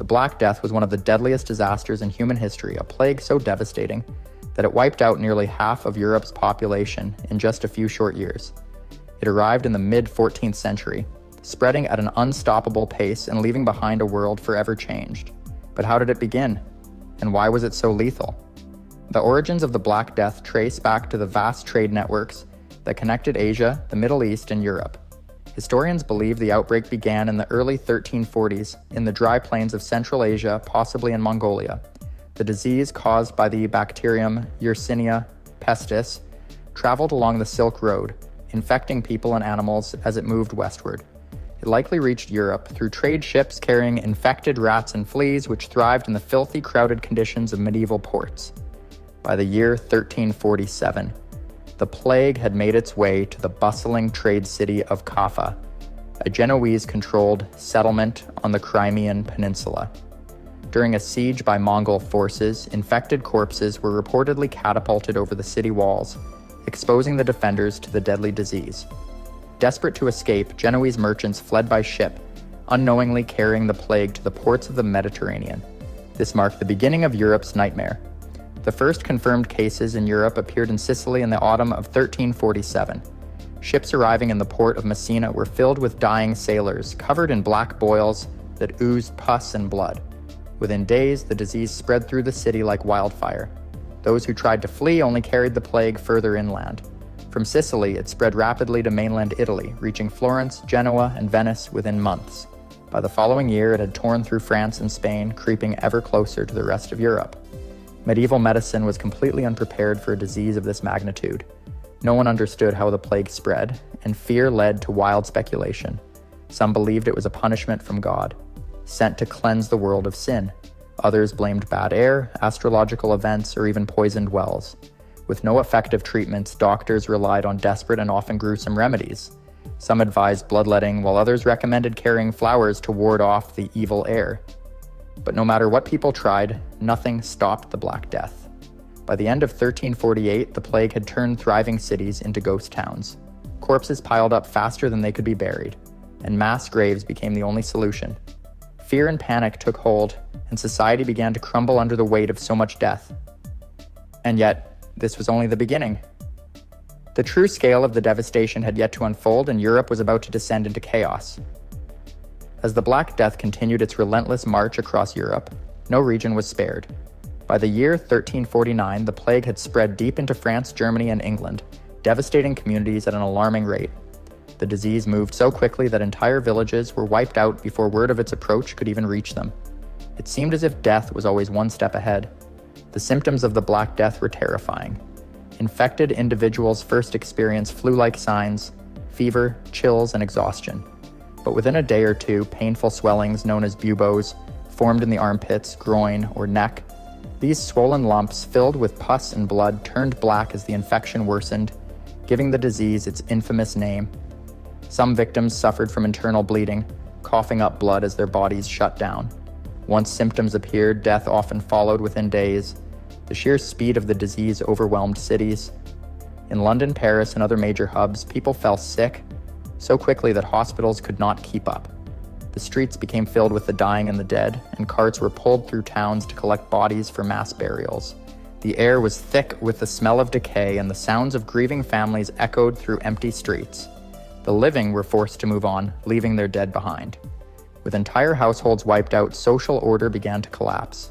The Black Death was one of the deadliest disasters in human history, a plague so devastating that it wiped out nearly half of Europe's population in just a few short years. It arrived in the mid-14th century, spreading at an unstoppable pace and leaving behind a world forever changed. But how did it begin? And why was it so lethal? The origins of the Black Death trace back to the vast trade networks that connected Asia, the Middle East, and Europe. Historians believe the outbreak began in the early 1340s in the dry plains of Central Asia, possibly in Mongolia. The disease, caused by the bacterium Yersinia pestis, traveled along the Silk Road, infecting people and animals as it moved westward. It likely reached Europe through trade ships carrying infected rats and fleas which thrived in the filthy, crowded conditions of medieval ports. By the year 1347, the plague had made its way to the bustling trade city of Kaffa, a Genoese-controlled settlement on the Crimean Peninsula. During a siege by Mongol forces, infected corpses were reportedly catapulted over the city walls, exposing the defenders to the deadly disease. Desperate to escape, Genoese merchants fled by ship, unknowingly carrying the plague to the ports of the Mediterranean. This marked the beginning of Europe's nightmare. The first confirmed cases in Europe appeared in Sicily in the autumn of 1347. Ships arriving in the port of Messina were filled with dying sailors, covered in black boils that oozed pus and blood. Within days, the disease spread through the city like wildfire. Those who tried to flee only carried the plague further inland. From Sicily, it spread rapidly to mainland Italy, reaching Florence, Genoa, and Venice within months. By the following year, it had torn through France and Spain, creeping ever closer to the rest of Europe. Medieval medicine was completely unprepared for a disease of this magnitude. No one understood how the plague spread, and fear led to wild speculation. Some believed it was a punishment from God, sent to cleanse the world of sin. Others blamed bad air, astrological events, or even poisoned wells. With no effective treatments, doctors relied on desperate and often gruesome remedies. Some advised bloodletting, while others recommended carrying flowers to ward off the evil air. But no matter what people tried, nothing stopped the Black Death. By the end of 1348, the plague had turned thriving cities into ghost towns. Corpses piled up faster than they could be buried, and mass graves became the only solution. Fear and panic took hold, and society began to crumble under the weight of so much death. And yet, this was only the beginning. The true scale of the devastation had yet to unfold, and Europe was about to descend into chaos. As the Black Death continued its relentless march across Europe, no region was spared. By the year 1349, the plague had spread deep into France, Germany, and England, devastating communities at an alarming rate. The disease moved so quickly that entire villages were wiped out before word of its approach could even reach them. It seemed as if death was always one step ahead. The symptoms of the Black Death were terrifying. Infected individuals first experienced flu-like signs, fever, chills, and exhaustion. But within a day or two, painful swellings known as buboes formed in the armpits, groin, or neck. These swollen lumps, filled with pus and blood, turned black as the infection worsened, giving the disease its infamous name. Some victims suffered from internal bleeding, coughing up blood as their bodies shut down. Once symptoms appeared, death often followed within days. The sheer speed of the disease overwhelmed cities. In London, Paris, and other major hubs, people fell sick so quickly that hospitals could not keep up. The streets became filled with the dying and the dead, and carts were pulled through towns to collect bodies for mass burials. The air was thick with the smell of decay, and the sounds of grieving families echoed through empty streets. The living were forced to move on, leaving their dead behind. With entire households wiped out, social order began to collapse.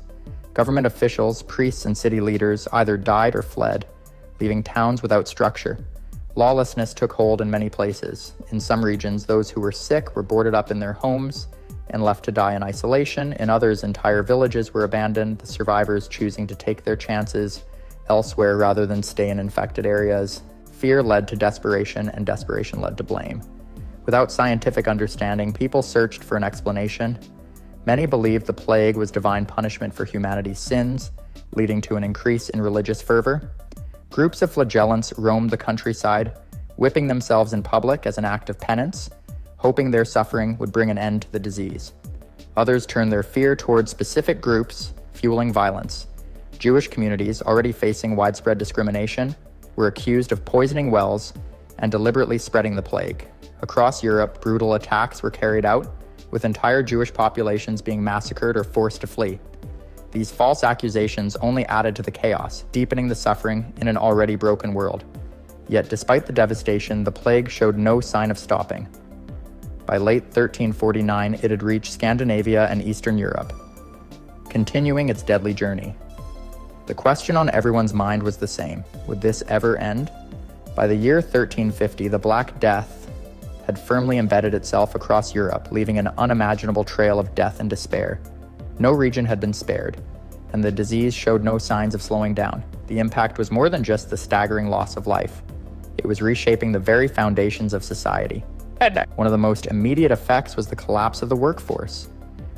Government officials, priests, and city leaders either died or fled, leaving towns without structure. Lawlessness took hold in many places. In some regions, those who were sick were boarded up in their homes and left to die in isolation. In others, entire villages were abandoned, the survivors choosing to take their chances elsewhere rather than stay in infected areas. Fear led to desperation, and desperation led to blame. Without scientific understanding, people searched for an explanation. Many believed the plague was divine punishment for humanity's sins, leading to an increase in religious fervor. Groups of flagellants roamed the countryside, whipping themselves in public as an act of penance, hoping their suffering would bring an end to the disease. Others turned their fear towards specific groups, fueling violence. Jewish communities, already facing widespread discrimination, were accused of poisoning wells and deliberately spreading the plague. Across Europe, brutal attacks were carried out, with entire Jewish populations being massacred or forced to flee. These false accusations only added to the chaos, deepening the suffering in an already broken world. Yet despite the devastation, the plague showed no sign of stopping. By late 1349, it had reached Scandinavia and Eastern Europe, continuing its deadly journey. The question on everyone's mind was the same: would this ever end? By the year 1350, the Black Death had firmly embedded itself across Europe, leaving an unimaginable trail of death and despair. No region had been spared, and the disease showed no signs of slowing down. The impact was more than just the staggering loss of life. It was reshaping the very foundations of society. One of the most immediate effects was the collapse of the workforce.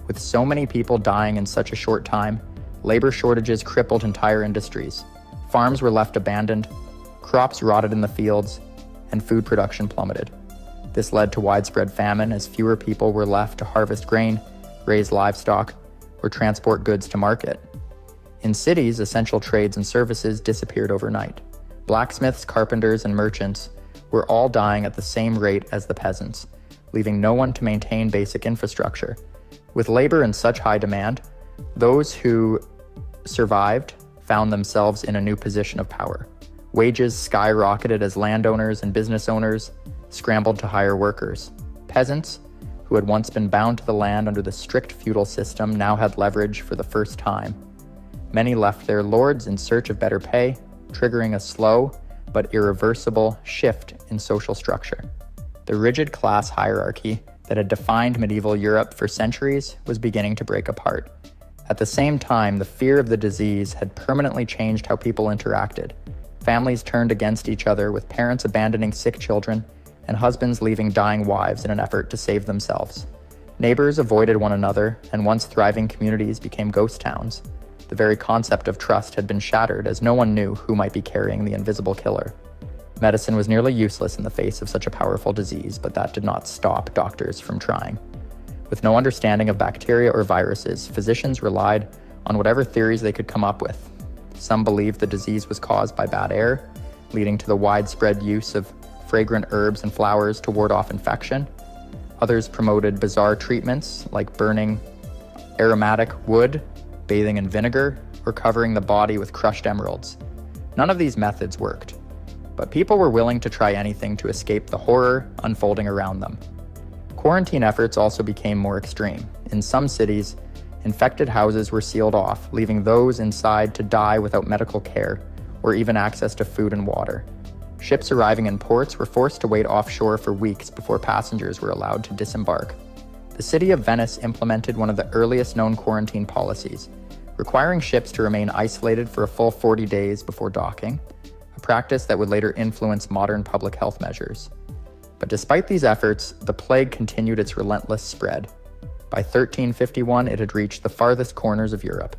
With so many people dying in such a short time, labor shortages crippled entire industries. Farms were left abandoned, crops rotted in the fields, and food production plummeted. This led to widespread famine as fewer people were left to harvest grain, raise livestock, or transport goods to market. In cities, essential trades and services disappeared overnight. Blacksmiths, carpenters, and merchants were all dying at the same rate as the peasants, leaving no one to maintain basic infrastructure. With labor in such high demand, those who survived found themselves in a new position of power. Wages skyrocketed as landowners and business owners scrambled to hire workers. Peasants, who had once been bound to the land under the strict feudal system, now had leverage for the first time. Many left their lords in search of better pay, triggering a slow but irreversible shift in social structure. The rigid class hierarchy that had defined medieval Europe for centuries was beginning to break apart. At the same time, the fear of the disease had permanently changed how people interacted. Families turned against each other, with parents abandoning sick children and husbands leaving dying wives in an effort to save themselves. Neighbors avoided one another, and once thriving communities became ghost towns. The very concept of trust had been shattered, as no one knew who might be carrying the invisible killer. Medicine was nearly useless in the face of such a powerful disease, but that did not stop doctors from trying. With no understanding of bacteria or viruses, physicians relied on whatever theories they could come up with. Some believed the disease was caused by bad air, leading to the widespread use of fragrant herbs and flowers to ward off infection. Others promoted bizarre treatments like burning aromatic wood, bathing in vinegar, or covering the body with crushed emeralds. None of these methods worked, but people were willing to try anything to escape the horror unfolding around them. Quarantine efforts also became more extreme. In some cities, infected houses were sealed off, leaving those inside to die without medical care or even access to food and water. Ships arriving in ports were forced to wait offshore for weeks before passengers were allowed to disembark. The city of Venice implemented one of the earliest known quarantine policies, requiring ships to remain isolated for a full 40 days before docking, a practice that would later influence modern public health measures. But despite these efforts, the plague continued its relentless spread. By 1351, it had reached the farthest corners of Europe,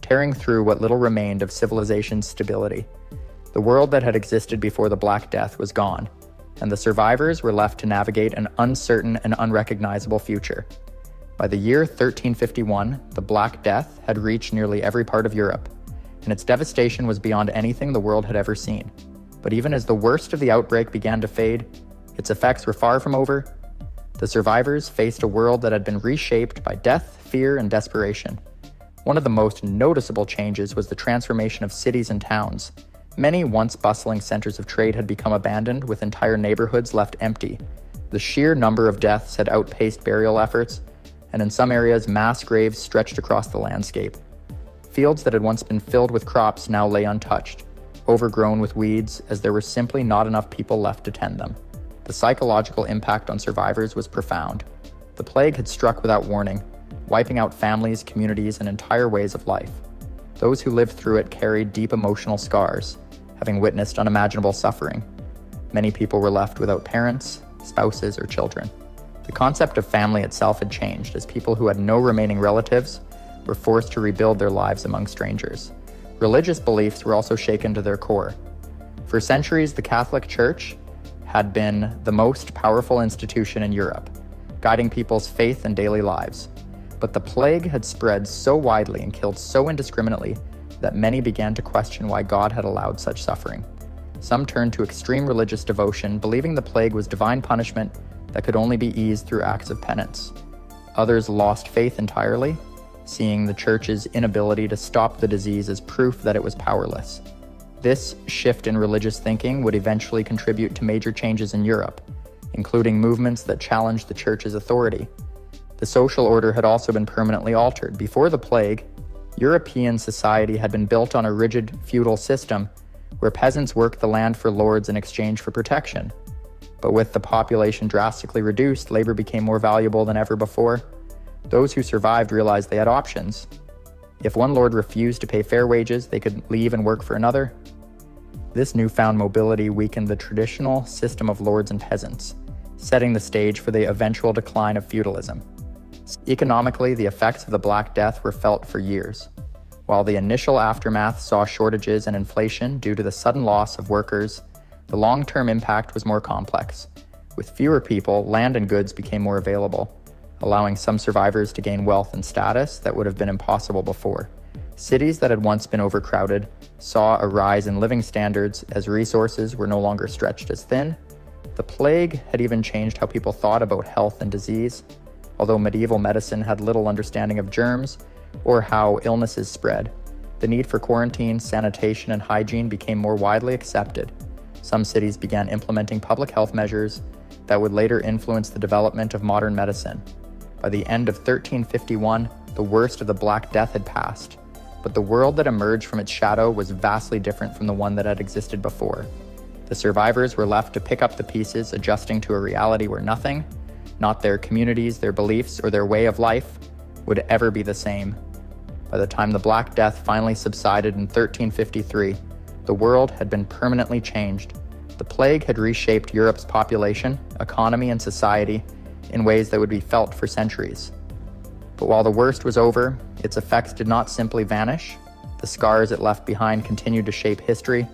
tearing through what little remained of civilization's stability. The world that had existed before the Black Death was gone, and the survivors were left to navigate an uncertain and unrecognizable future. By the year 1351, the Black Death had reached nearly every part of Europe, and its devastation was beyond anything the world had ever seen. But even as the worst of the outbreak began to fade, its effects were far from over. The survivors faced a world that had been reshaped by death, fear, and desperation. One of the most noticeable changes was the transformation of cities and towns. Many once bustling centers of trade had become abandoned, with entire neighborhoods left empty. The sheer number of deaths had outpaced burial efforts, and in some areas, mass graves stretched across the landscape. Fields that had once been filled with crops now lay untouched, overgrown with weeds, as there were simply not enough people left to tend them. The psychological impact on survivors was profound. The plague had struck without warning, wiping out families, communities, and entire ways of life. Those who lived through it carried deep emotional scars, having witnessed unimaginable suffering. Many people were left without parents, spouses, or children. The concept of family itself had changed, as people who had no remaining relatives were forced to rebuild their lives among strangers. Religious beliefs were also shaken to their core. For centuries, the Catholic Church had been the most powerful institution in Europe, guiding people's faith and daily lives. But the plague had spread so widely and killed so indiscriminately that many began to question why God had allowed such suffering. Some turned to extreme religious devotion, believing the plague was divine punishment that could only be eased through acts of penance. Others lost faith entirely, seeing the church's inability to stop the disease as proof that it was powerless. This shift in religious thinking would eventually contribute to major changes in Europe, including movements that challenged the church's authority. The social order had also been permanently altered. Before the plague, European society had been built on a rigid feudal system where peasants worked the land for lords in exchange for protection. But with the population drastically reduced, labor became more valuable than ever before. Those who survived realized they had options. If one lord refused to pay fair wages, they could leave and work for another. This newfound mobility weakened the traditional system of lords and peasants, setting the stage for the eventual decline of feudalism. Economically, the effects of the Black Death were felt for years. While the initial aftermath saw shortages and inflation due to the sudden loss of workers, the long-term impact was more complex. With fewer people, land and goods became more available, allowing some survivors to gain wealth and status that would have been impossible before. Cities that had once been overcrowded saw a rise in living standards as resources were no longer stretched as thin. The plague had even changed how people thought about health and disease. Although medieval medicine had little understanding of germs or how illnesses spread, the need for quarantine, sanitation, and hygiene became more widely accepted. Some cities began implementing public health measures that would later influence the development of modern medicine. By the end of 1351, the worst of the Black Death had passed, but the world that emerged from its shadow was vastly different from the one that had existed before. The survivors were left to pick up the pieces, adjusting to a reality where nothing, not their communities, their beliefs, or their way of life, would ever be the same. By the time the Black Death finally subsided in 1353, the world had been permanently changed. The plague had reshaped Europe's population, economy, and society in ways that would be felt for centuries. But while the worst was over, its effects did not simply vanish. The scars it left behind continued to shape history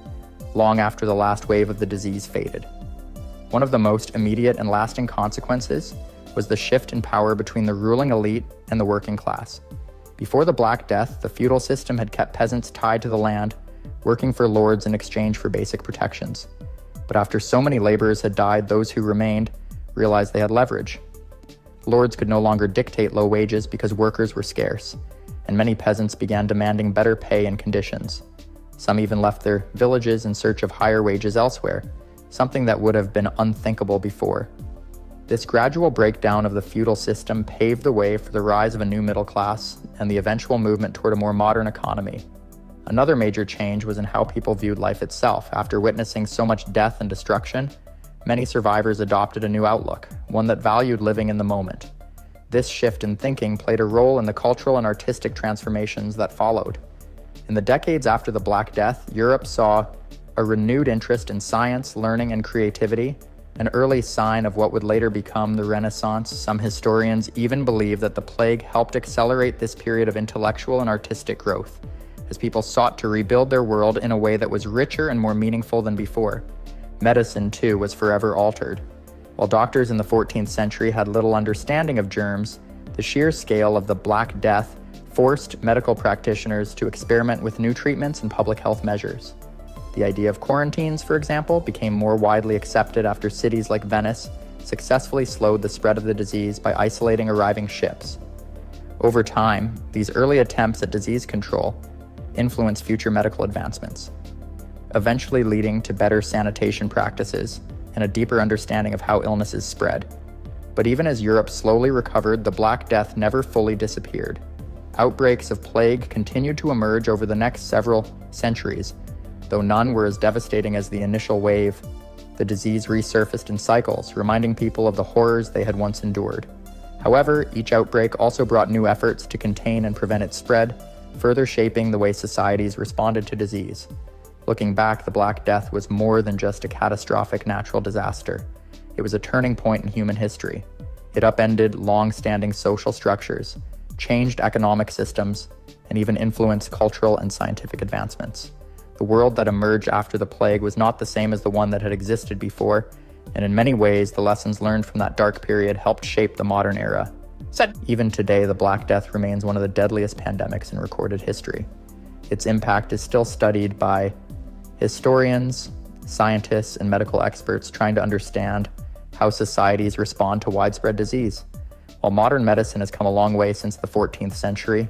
long after the last wave of the disease faded. One of the most immediate and lasting consequences was the shift in power between the ruling elite and the working class. Before the Black Death, the feudal system had kept peasants tied to the land, working for lords in exchange for basic protections. But after so many laborers had died, those who remained realized they had leverage. Lords could no longer dictate low wages because workers were scarce, and many peasants began demanding better pay and conditions. Some even left their villages in search of higher wages elsewhere, something that would have been unthinkable before. This gradual breakdown of the feudal system paved the way for the rise of a new middle class and the eventual movement toward a more modern economy. Another major change was in how people viewed life itself. After witnessing so much death and destruction, many survivors adopted a new outlook, one that valued living in the moment. This shift in thinking played a role in the cultural and artistic transformations that followed. In the decades after the Black Death, Europe saw a renewed interest in science, learning, and creativity, an early sign of what would later become the Renaissance. Some historians even believe that the plague helped accelerate this period of intellectual and artistic growth, as people sought to rebuild their world in a way that was richer and more meaningful than before. Medicine, too, was forever altered. While doctors in the 14th century had little understanding of germs, the sheer scale of the Black Death forced medical practitioners to experiment with new treatments and public health measures. The idea of quarantines, for example, became more widely accepted after cities like Venice successfully slowed the spread of the disease by isolating arriving ships. Over time, these early attempts at disease control influenced future medical advancements, eventually leading to better sanitation practices and a deeper understanding of how illnesses spread. But even as Europe slowly recovered, the Black Death never fully disappeared. Outbreaks of plague continued to emerge over the next several centuries. Though none were as devastating as the initial wave, the disease resurfaced in cycles, reminding people of the horrors they had once endured. However, each outbreak also brought new efforts to contain and prevent its spread, further shaping the way societies responded to disease. Looking back, the Black Death was more than just a catastrophic natural disaster. It was a turning point in human history. It upended long-standing social structures, changed economic systems, and even influenced cultural and scientific advancements. The world that emerged after the plague was not the same as the one that had existed before, and in many ways, the lessons learned from that dark period helped shape the modern era. Even today, the Black Death remains one of the deadliest pandemics in recorded history. Its impact is still studied by historians, scientists, and medical experts trying to understand how societies respond to widespread disease. While modern medicine has come a long way since the 14th century,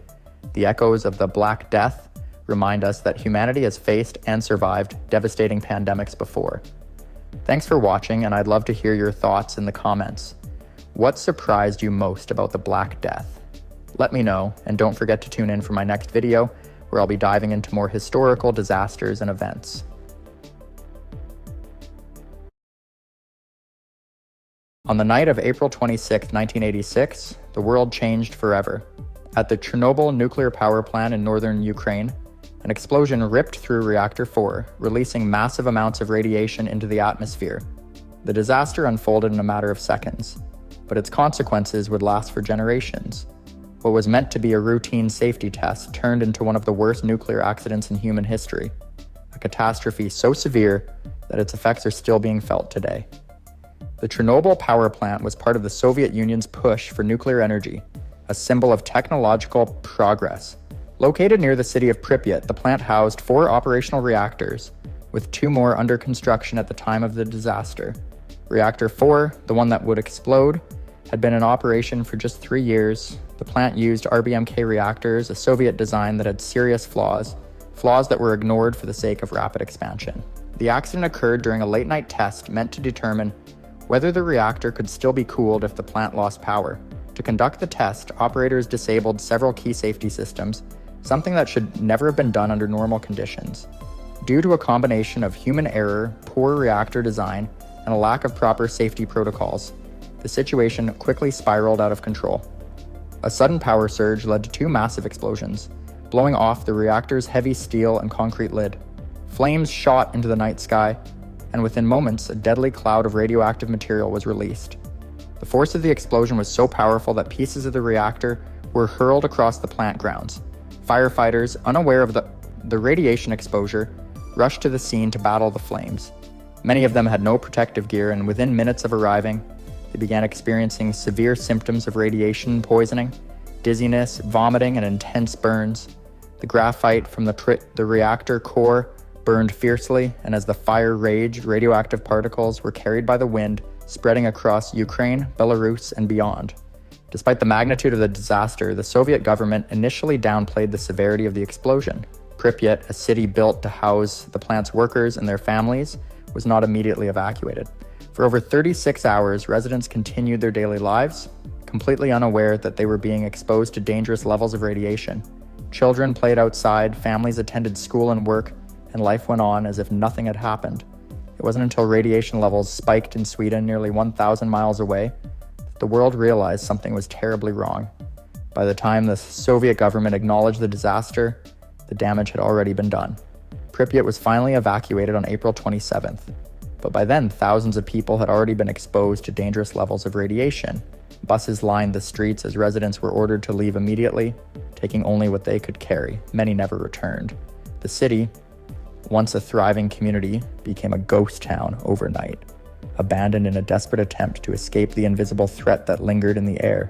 the echoes of the Black Death remind us that humanity has faced and survived devastating pandemics before. Thanks for watching, and I'd love to hear your thoughts in the comments. What surprised you most about the Black Death? Let me know, and don't forget to tune in for my next video, where I'll be diving into more historical disasters and events. On the night of April 26, 1986, the world changed forever. At the Chernobyl nuclear power plant in northern Ukraine, an explosion ripped through Reactor 4, releasing massive amounts of radiation into the atmosphere. The disaster unfolded in a matter of seconds, but its consequences would last for generations. What was meant to be a routine safety test turned into one of the worst nuclear accidents in human history, a catastrophe so severe that its effects are still being felt today. The Chernobyl power plant was part of the Soviet Union's push for nuclear energy, a symbol of technological progress. Located near the city of Pripyat, the plant housed 4 operational reactors, with 2 more under construction at the time of the disaster. Reactor 4, the one that would explode, had been in operation for just 3 years. The plant used RBMK reactors, a Soviet design that had serious flaws that were ignored for the sake of rapid expansion. The accident occurred during a late-night test meant to determine whether the reactor could still be cooled if the plant lost power. To conduct the test, operators disabled several key safety systems, something that should never have been done under normal conditions. Due to a combination of human error, poor reactor design, and a lack of proper safety protocols, the situation quickly spiraled out of control. A sudden power surge led to 2 massive explosions, blowing off the reactor's heavy steel and concrete lid. Flames shot into the night sky, and within moments, a deadly cloud of radioactive material was released. The force of the explosion was so powerful that pieces of the reactor were hurled across the plant grounds. Firefighters, unaware of the radiation exposure, rushed to the scene to battle the flames. Many of them had no protective gear, and within minutes of arriving, they began experiencing severe symptoms of radiation poisoning, dizziness, vomiting, and intense burns. The graphite from the reactor core burned fiercely, and as the fire raged, radioactive particles were carried by the wind, spreading across Ukraine, Belarus, and beyond. Despite the magnitude of the disaster, the Soviet government initially downplayed the severity of the explosion. Pripyat, a city built to house the plant's workers and their families, was not immediately evacuated. For over 36 hours, residents continued their daily lives, completely unaware that they were being exposed to dangerous levels of radiation. Children played outside, families attended school and work, and life went on as if nothing had happened. It wasn't until radiation levels spiked in Sweden nearly 1,000 miles away that the world realized something was terribly wrong. By the time the Soviet government acknowledged the disaster, the damage had already been done. Pripyat was finally evacuated on April 27th, but by then thousands of people had already been exposed to dangerous levels of radiation. Buses lined the streets as residents were ordered to leave immediately, taking only what they could carry. Many never returned. The city, once a thriving community, became a ghost town overnight, abandoned in a desperate attempt to escape the invisible threat that lingered in the air.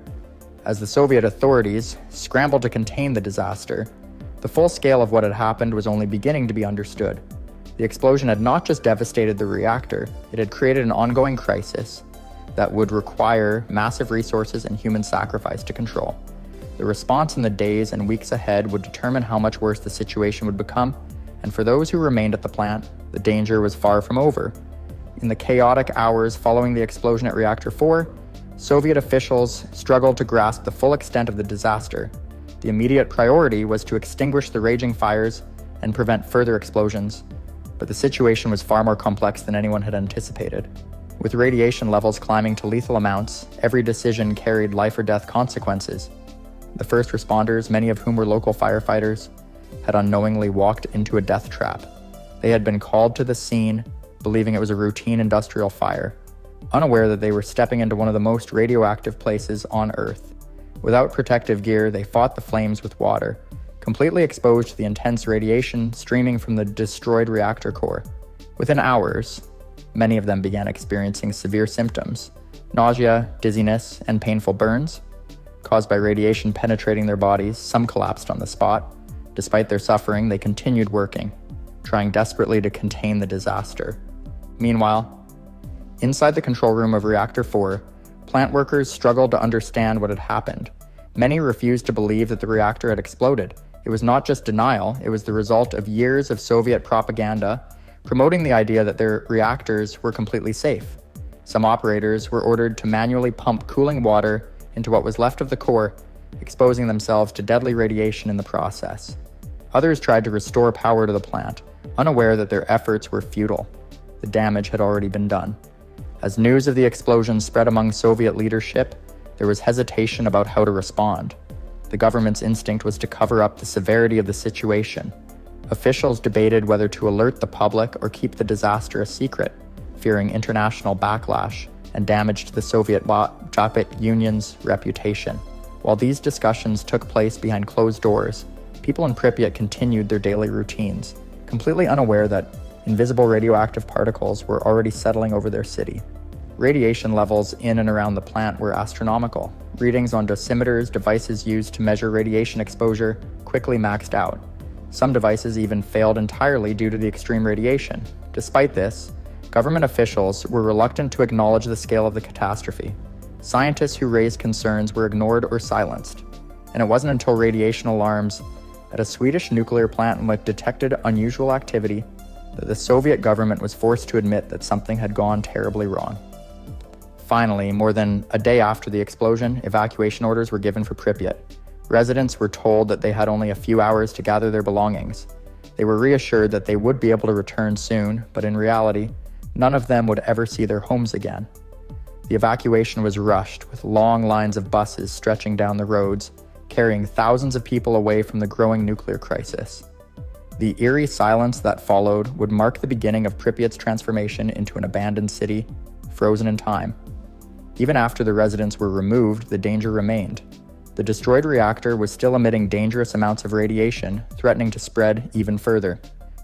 As the Soviet authorities scrambled to contain the disaster, the full scale of what had happened was only beginning to be understood. The explosion had not just devastated the reactor, it had created an ongoing crisis that would require massive resources and human sacrifice to control. The response in the days and weeks ahead would determine how much worse the situation would become, and for those who remained at the plant, the danger was far from over. In the chaotic hours following the explosion at Reactor 4, Soviet officials struggled to grasp the full extent of the disaster. The immediate priority was to extinguish the raging fires and prevent further explosions, but the situation was far more complex than anyone had anticipated. With radiation levels climbing to lethal amounts, every decision carried life or death consequences. The first responders, many of whom were local firefighters, had unknowingly walked into a death trap. They had been called to the scene, believing it was a routine industrial fire, unaware that they were stepping into one of the most radioactive places on Earth. Without protective gear, they fought the flames with water, completely exposed to the intense radiation streaming from the destroyed reactor core. Within hours, many of them began experiencing severe symptoms: nausea, dizziness, and painful burns. Caused by radiation penetrating their bodies, some collapsed on the spot. Despite their suffering, they continued working, trying desperately to contain the disaster. Meanwhile, inside the control room of Reactor 4, Plant workers struggled to understand what had happened. Many refused to believe that the reactor had exploded. It was not just denial, it was the result of years of Soviet propaganda promoting the idea that their reactors were completely safe. Some operators were ordered to manually pump cooling water into what was left of the core, exposing themselves to deadly radiation in the process. Others tried to restore power to the plant, unaware that their efforts were futile. The damage had already been done. As news of the explosion spread among Soviet leadership, there was hesitation about how to respond. The government's instinct was to cover up the severity of the situation. Officials debated whether to alert the public or keep the disaster a secret, fearing international backlash and damage to the Soviet Union's reputation. While these discussions took place behind closed doors, people in Pripyat continued their daily routines, completely unaware that invisible radioactive particles were already settling over their city. Radiation levels in and around the plant were astronomical. Readings on dosimeters, devices used to measure radiation exposure, quickly maxed out. Some devices even failed entirely due to the extreme radiation. Despite this, government officials were reluctant to acknowledge the scale of the catastrophe. Scientists who raised concerns were ignored or silenced. And it wasn't until radiation alarms at a Swedish nuclear plant detected unusual activity that the Soviet government was forced to admit that something had gone terribly wrong. Finally, more than a day after the explosion, evacuation orders were given for Pripyat. Residents were told that they had only a few hours to gather their belongings. They were reassured that they would be able to return soon, but in reality, none of them would ever see their homes again. The evacuation was rushed, with long lines of buses stretching down the roads, carrying thousands of people away from the growing nuclear crisis. The eerie silence that followed would mark the beginning of Pripyat's transformation into an abandoned city, frozen in time. Even after the residents were removed, the danger remained. The destroyed reactor was still emitting dangerous amounts of radiation, threatening to spread even further.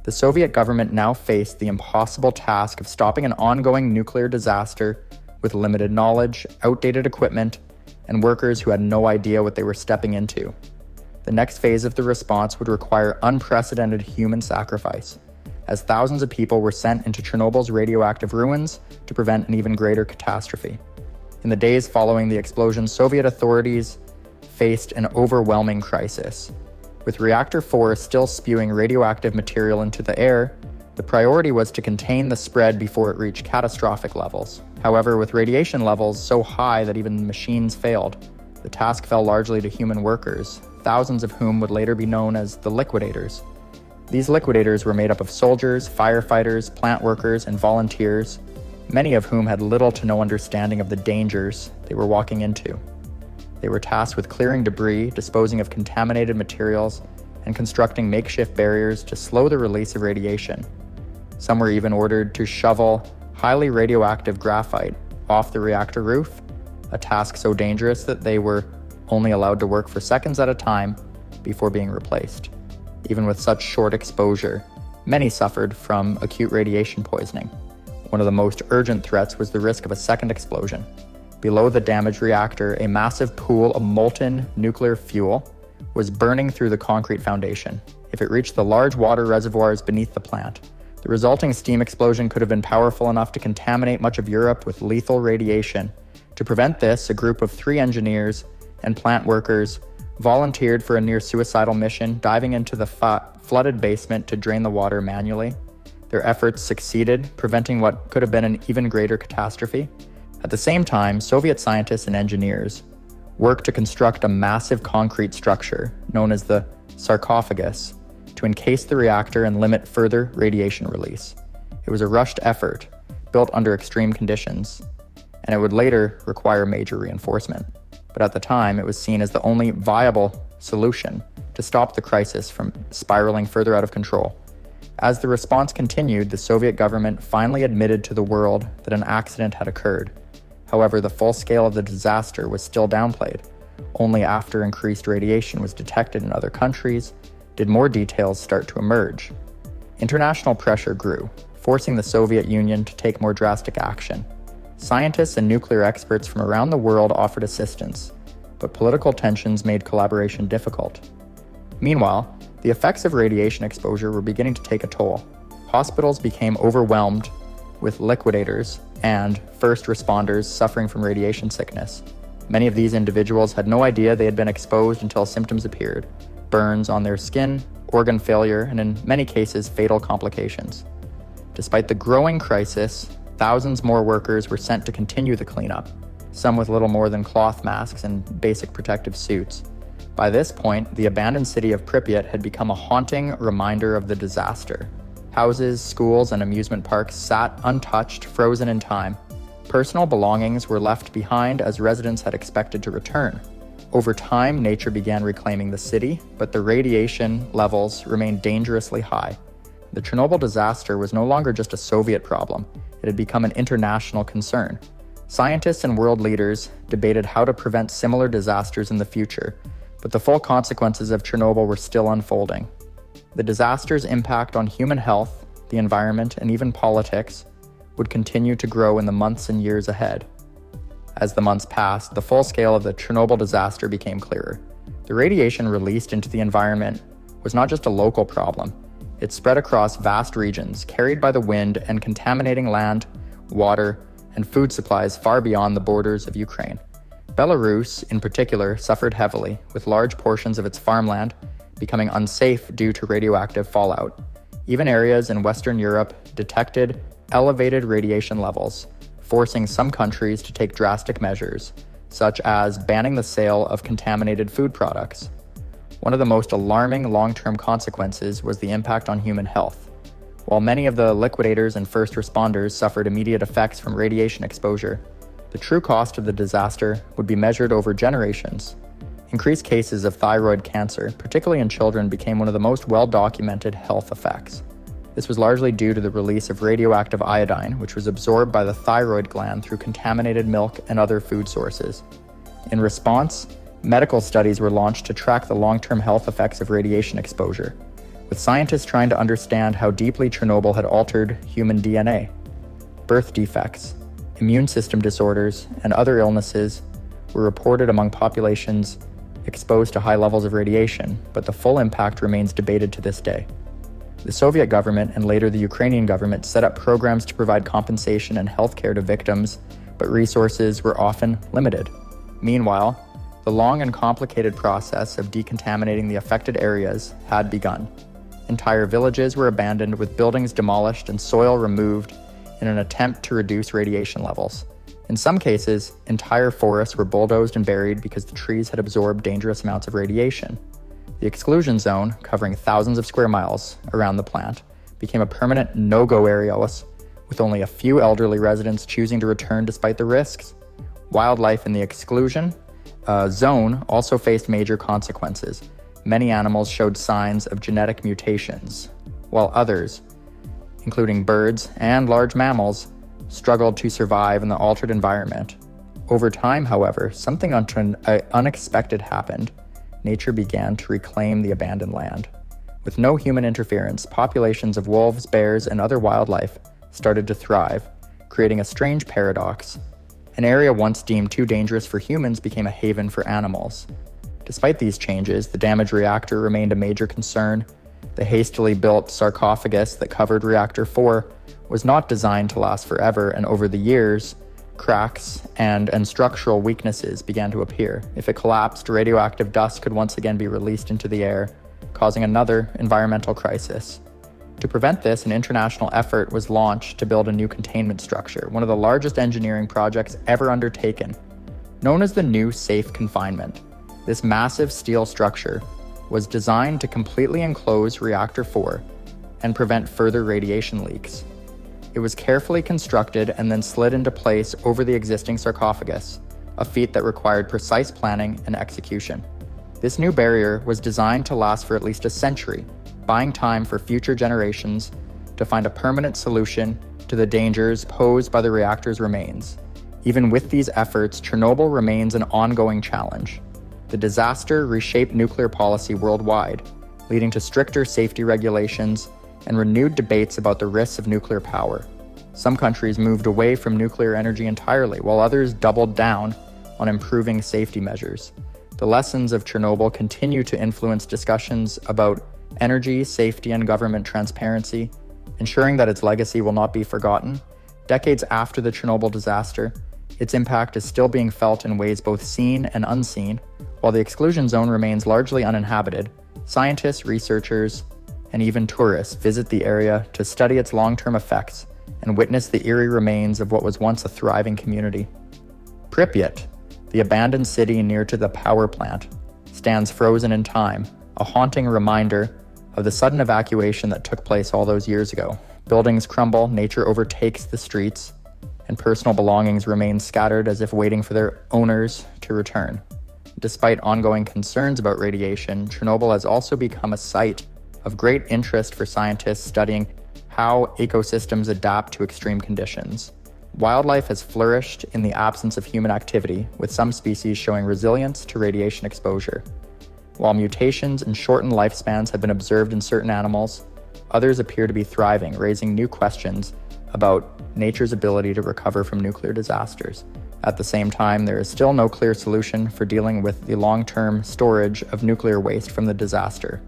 The Soviet government now faced the impossible task of stopping an ongoing nuclear disaster with limited knowledge, outdated equipment, and workers who had no idea what they were stepping into. The next phase of the response would require unprecedented human sacrifice, as thousands of people were sent into Chernobyl's radioactive ruins to prevent an even greater catastrophe. In the days following the explosion, Soviet authorities faced an overwhelming crisis. With Reactor 4 still spewing radioactive material into the air, the priority was to contain the spread before it reached catastrophic levels. However, with radiation levels so high that even machines failed, the task fell largely to human workers, thousands of whom would later be known as the liquidators. These liquidators were made up of soldiers, firefighters, plant workers, and volunteers, many of whom had little to no understanding of the dangers they were walking into. They were tasked with clearing debris, disposing of contaminated materials, and constructing makeshift barriers to slow the release of radiation. Some were even ordered to shovel highly radioactive graphite off the reactor roof, a task so dangerous that they were only allowed to work for seconds at a time before being replaced. Even with such short exposure, many suffered from acute radiation poisoning. One of the most urgent threats was the risk of a second explosion. Below the damaged reactor, a massive pool of molten nuclear fuel was burning through the concrete foundation. If it reached the large water reservoirs beneath the plant, the resulting steam explosion could have been powerful enough to contaminate much of Europe with lethal radiation. To prevent this, a group of 3 engineers and plant workers volunteered for a near-suicidal mission, diving into the flooded basement to drain the water manually. Their efforts succeeded, preventing what could have been an even greater catastrophe. At the same time, Soviet scientists and engineers worked to construct a massive concrete structure, known as the sarcophagus, to encase the reactor and limit further radiation release. It was a rushed effort, built under extreme conditions, and it would later require major reinforcement. But at the time, it was seen as the only viable solution to stop the crisis from spiraling further out of control. As the response continued, the Soviet government finally admitted to the world that an accident had occurred. However, the full scale of the disaster was still downplayed. Only after increased radiation was detected in other countries did more details start to emerge. International pressure grew, forcing the Soviet Union to take more drastic action. Scientists and nuclear experts from around the world offered assistance, but political tensions made collaboration difficult. Meanwhile, the effects of radiation exposure were beginning to take a toll. Hospitals became overwhelmed with liquidators and first responders suffering from radiation sickness. Many of these individuals had no idea they had been exposed until symptoms appeared: burns on their skin, organ failure, and in many cases, fatal complications. Despite the growing crisis, thousands more workers were sent to continue the cleanup, some with little more than cloth masks and basic protective suits. By this point, the abandoned city of Pripyat had become a haunting reminder of the disaster. Houses, schools, and amusement parks sat untouched, frozen in time. Personal belongings were left behind as residents had expected to return. Over time, nature began reclaiming the city, but the radiation levels remained dangerously high. The Chernobyl disaster was no longer just a Soviet problem. It had become an international concern. Scientists and world leaders debated how to prevent similar disasters in the future, but the full consequences of Chernobyl were still unfolding. The disaster's impact on human health, the environment, and even politics would continue to grow in the months and years ahead. As the months passed, the full scale of the Chernobyl disaster became clearer. The radiation released into the environment was not just a local problem. It spread across vast regions, carried by the wind and contaminating land, water, and food supplies far beyond the borders of Ukraine. Belarus, in particular, suffered heavily, with large portions of its farmland becoming unsafe due to radioactive fallout. Even areas in Western Europe detected elevated radiation levels, forcing some countries to take drastic measures, such as banning the sale of contaminated food products. One of the most alarming long-term consequences was the impact on human health. While many of the liquidators and first responders suffered immediate effects from radiation exposure, the true cost of the disaster would be measured over generations. Increased cases of thyroid cancer, particularly in children, became one of the most well-documented health effects. This was largely due to the release of radioactive iodine, which was absorbed by the thyroid gland through contaminated milk and other food sources. In response, medical studies were launched to track the long-term health effects of radiation exposure, with scientists trying to understand how deeply Chernobyl had altered human DNA. Birth defects, immune system disorders, and other illnesses were reported among populations exposed to high levels of radiation, but the full impact remains debated to this day. The Soviet government and later the Ukrainian government set up programs to provide compensation and healthcare to victims, but resources were often limited. Meanwhile, the long and complicated process of decontaminating the affected areas had begun. Entire villages were abandoned with buildings demolished and soil removed in an attempt to reduce radiation levels. In some cases, entire forests were bulldozed and buried because the trees had absorbed dangerous amounts of radiation. The exclusion zone, covering thousands of square miles around the plant, became a permanent no-go area with only a few elderly residents choosing to return despite the risks. Wildlife in the exclusion zone also faced major consequences. Many animals showed signs of genetic mutations, while others, including birds and large mammals, struggled to survive in the altered environment. Over time, however, something unexpected happened. Nature began to reclaim the abandoned land. With no human interference, populations of wolves, bears, and other wildlife started to thrive, creating a strange paradox. An area once deemed too dangerous for humans became a haven for animals. Despite these changes, the damaged reactor remained a major concern. The hastily built sarcophagus that covered Reactor 4 was not designed to last forever, and over the years, cracks and structural weaknesses began to appear. If it collapsed, radioactive dust could once again be released into the air, causing another environmental crisis. To prevent this, an international effort was launched to build a new containment structure, one of the largest engineering projects ever undertaken. Known as the New Safe Confinement, this massive steel structure was designed to completely enclose Reactor 4 and prevent further radiation leaks. It was carefully constructed and then slid into place over the existing sarcophagus, a feat that required precise planning and execution. This new barrier was designed to last for at least a century, buying time for future generations to find a permanent solution to the dangers posed by the reactor's remains. Even with these efforts, Chernobyl remains an ongoing challenge. The disaster reshaped nuclear policy worldwide, leading to stricter safety regulations and renewed debates about the risks of nuclear power. Some countries moved away from nuclear energy entirely, while others doubled down on improving safety measures. The lessons of Chernobyl continue to influence discussions about energy, safety, and government transparency, ensuring that its legacy will not be forgotten. Decades after the Chernobyl disaster, its impact is still being felt in ways both seen and unseen. While the exclusion zone remains largely uninhabited, scientists, researchers, and even tourists visit the area to study its long-term effects and witness the eerie remains of what was once a thriving community. Pripyat, the abandoned city near to the power plant, stands frozen in time, a haunting reminder of the sudden evacuation that took place all those years ago. Buildings crumble, nature overtakes the streets, and personal belongings remain scattered as if waiting for their owners to return. Despite ongoing concerns about radiation, Chernobyl has also become a site of great interest for scientists studying how ecosystems adapt to extreme conditions. Wildlife has flourished in the absence of human activity, with some species showing resilience to radiation exposure. While mutations and shortened lifespans have been observed in certain animals, others appear to be thriving, raising new questions about nature's ability to recover from nuclear disasters. At the same time, there is still no clear solution for dealing with the long-term storage of nuclear waste from the disaster.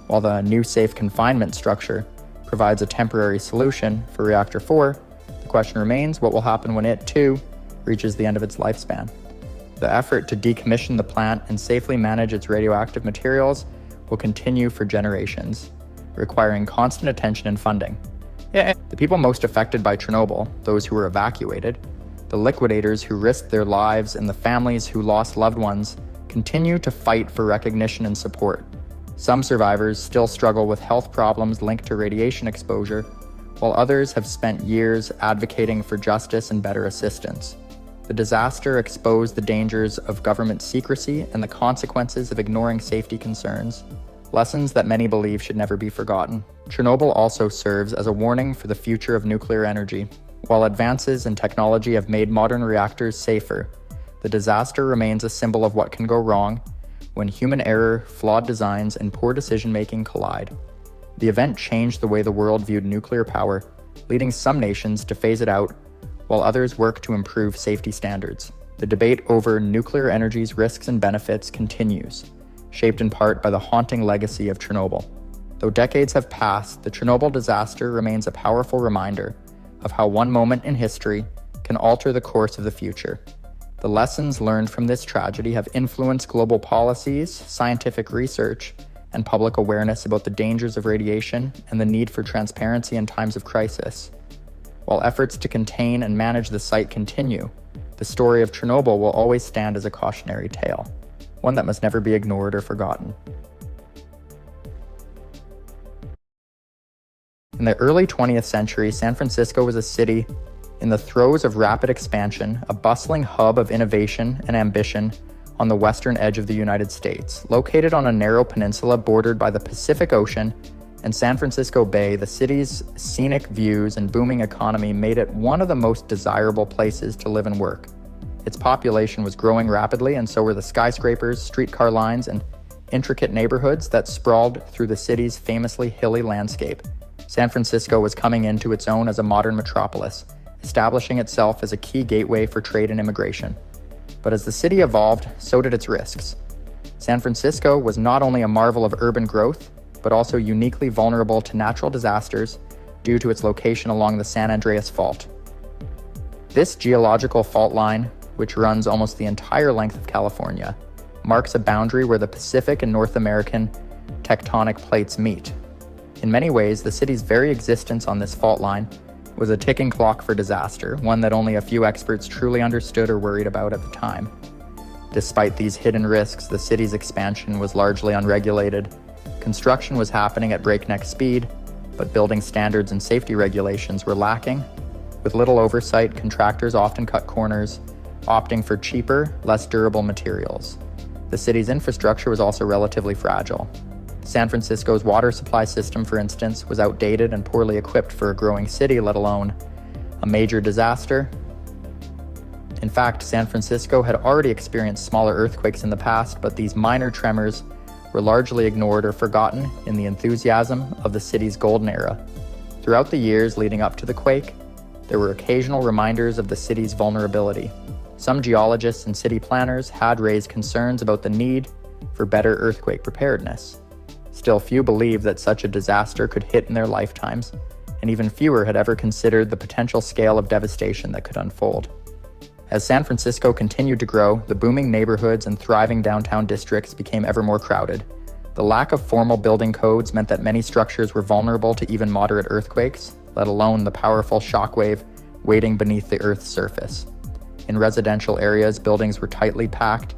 While the new safe confinement structure provides a temporary solution for Reactor 4, the question remains what will happen when it, too, reaches the end of its lifespan. The effort to decommission the plant and safely manage its radioactive materials will continue for generations, requiring constant attention and funding. The people most affected by Chernobyl, those who were evacuated, the liquidators who risked their lives, and the families who lost loved ones, continue to fight for recognition and support. Some survivors still struggle with health problems linked to radiation exposure, while others have spent years advocating for justice and better assistance. The disaster exposed the dangers of government secrecy and the consequences of ignoring safety concerns, lessons that many believe should never be forgotten. Chernobyl also serves as a warning for the future of nuclear energy. While advances in technology have made modern reactors safer, the disaster remains a symbol of what can go wrong when human error, flawed designs, and poor decision-making collide. The event changed the way the world viewed nuclear power, leading some nations to phase it out, while others work to improve safety standards. The debate over nuclear energy's risks and benefits continues, shaped in part by the haunting legacy of Chernobyl. Though decades have passed, the Chernobyl disaster remains a powerful reminder of how one moment in history can alter the course of the future. The lessons learned from this tragedy have influenced global policies, scientific research, and public awareness about the dangers of radiation and the need for transparency in times of crisis. While efforts to contain and manage the site continue, the story of Chernobyl will always stand as a cautionary tale, one that must never be ignored or forgotten. In the early 20th century, San Francisco was a city in the throes of rapid expansion, a bustling hub of innovation and ambition on the western edge of the United States. Located on a narrow peninsula bordered by the Pacific Ocean and San Francisco Bay, the city's scenic views and booming economy made it one of the most desirable places to live and work. Its population was growing rapidly, and so were the skyscrapers, streetcar lines, and intricate neighborhoods that sprawled through the city's famously hilly landscape. San Francisco was coming into its own as a modern metropolis, establishing itself as a key gateway for trade and immigration. But as the city evolved, so did its risks. San Francisco was not only a marvel of urban growth, but also uniquely vulnerable to natural disasters due to its location along the San Andreas Fault. This geological fault line, which runs almost the entire length of California, marks a boundary where the Pacific and North American tectonic plates meet. In many ways, the city's very existence on this fault line was a ticking clock for disaster, one that only a few experts truly understood or worried about at the time. Despite these hidden risks, the city's expansion was largely unregulated. Construction was happening at breakneck speed, but building standards and safety regulations were lacking. With little oversight, contractors often cut corners, opting for cheaper, less durable materials. The city's infrastructure was also relatively fragile. San Francisco's water supply system, for instance, was outdated and poorly equipped for a growing city, let alone a major disaster. In fact, San Francisco had already experienced smaller earthquakes in the past, but these minor tremors were largely ignored or forgotten in the enthusiasm of the city's golden era. Throughout the years leading up to the quake, there were occasional reminders of the city's vulnerability. Some geologists and city planners had raised concerns about the need for better earthquake preparedness. Still, few believed that such a disaster could hit in their lifetimes, and even fewer had ever considered the potential scale of devastation that could unfold. As San Francisco continued to grow, the booming neighborhoods and thriving downtown districts became ever more crowded. The lack of formal building codes meant that many structures were vulnerable to even moderate earthquakes, let alone the powerful shockwave waiting beneath the Earth's surface. In residential areas, buildings were tightly packed,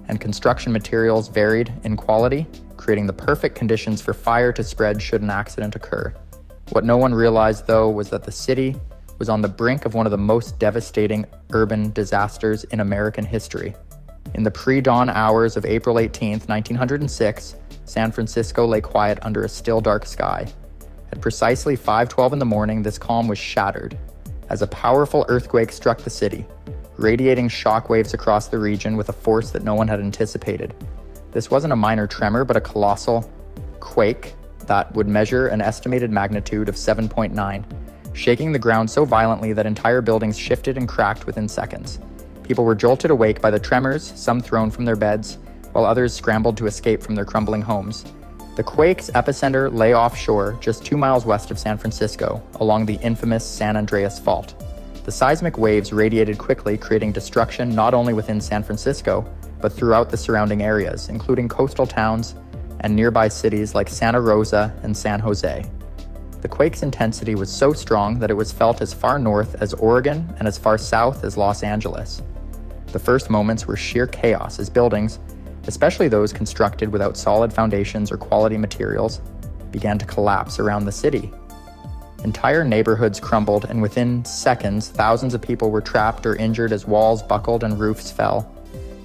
and construction materials varied in quality, creating the perfect conditions for fire to spread should an accident occur. What no one realized, though, was that the city was on the brink of one of the most devastating urban disasters in American history. In the pre-dawn hours of April 18, 1906, San Francisco lay quiet under a still dark sky. At precisely 5:12 in the morning, this calm was shattered as a powerful earthquake struck the city, radiating shockwaves across the region with a force that no one had anticipated. This wasn't a minor tremor, but a colossal quake that would measure an estimated magnitude of 7.9, shaking the ground so violently that entire buildings shifted and cracked within seconds. People were jolted awake by the tremors, some thrown from their beds, while others scrambled to escape from their crumbling homes. The quake's epicenter lay offshore, just 2 miles west of San Francisco, along the infamous San Andreas Fault. The seismic waves radiated quickly, creating destruction not only within San Francisco, but throughout the surrounding areas, including coastal towns and nearby cities like Santa Rosa and San Jose. The quake's intensity was so strong that it was felt as far north as Oregon and as far south as Los Angeles. The first moments were sheer chaos as buildings, especially those constructed without solid foundations or quality materials, began to collapse around the city. Entire neighborhoods crumbled, and within seconds, thousands of people were trapped or injured as walls buckled and roofs fell.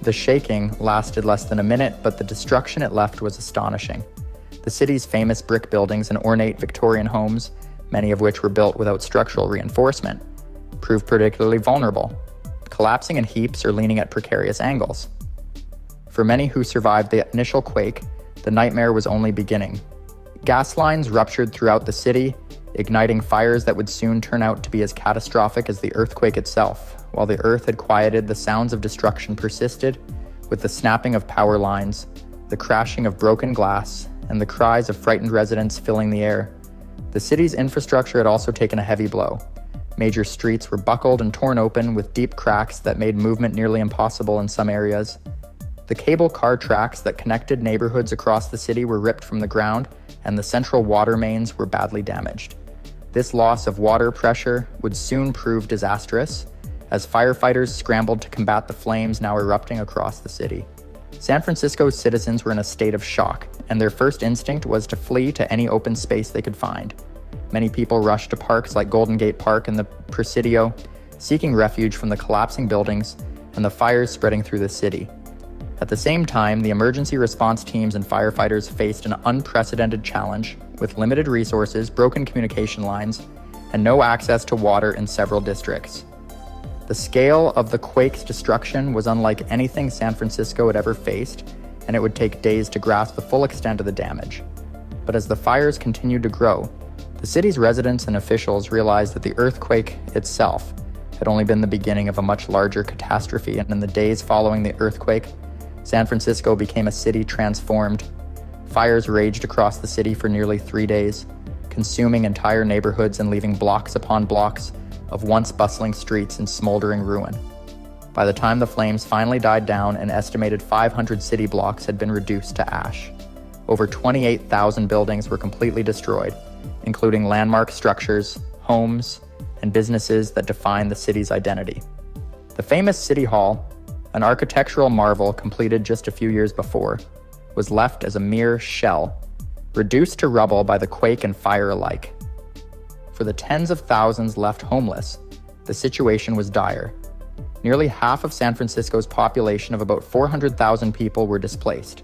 The shaking lasted less than a minute, but the destruction it left was astonishing. The city's famous brick buildings and ornate Victorian homes, many of which were built without structural reinforcement, proved particularly vulnerable, collapsing in heaps or leaning at precarious angles. For many who survived the initial quake, the nightmare was only beginning. Gas lines ruptured throughout the city, igniting fires that would soon turn out to be as catastrophic as the earthquake itself. While the earth had quieted, the sounds of destruction persisted, with the snapping of power lines, the crashing of broken glass, and the cries of frightened residents filling the air. The city's infrastructure had also taken a heavy blow. Major streets were buckled and torn open, with deep cracks that made movement nearly impossible in some areas. The cable car tracks that connected neighborhoods across the city were ripped from the ground, and the central water mains were badly damaged. This loss of water pressure would soon prove disastrous, as firefighters scrambled to combat the flames now erupting across the city. San Francisco's citizens were in a state of shock, and their first instinct was to flee to any open space they could find. Many people rushed to parks like Golden Gate Park and the Presidio, seeking refuge from the collapsing buildings and the fires spreading through the city. At the same time, the emergency response teams and firefighters faced an unprecedented challenge, with limited resources, broken communication lines, and no access to water in several districts. The scale of the quake's destruction was unlike anything San Francisco had ever faced, and it would take days to grasp the full extent of the damage. But as the fires continued to grow, the city's residents and officials realized that the earthquake itself had only been the beginning of a much larger catastrophe, and in the days following the earthquake, San Francisco became a city transformed. Fires raged across the city for nearly 3 days, consuming entire neighborhoods and leaving blocks upon blocks of once bustling streets in smoldering ruin. By the time the flames finally died down, an estimated 500 city blocks had been reduced to ash. Over 28,000 buildings were completely destroyed, including landmark structures, homes, and businesses that define the city's identity. The famous City Hall, an architectural marvel completed just a few years before, was left as a mere shell, reduced to rubble by the quake and fire alike. For the tens of thousands left homeless, the situation was dire. Nearly half of San Francisco's population of about 400,000 people were displaced.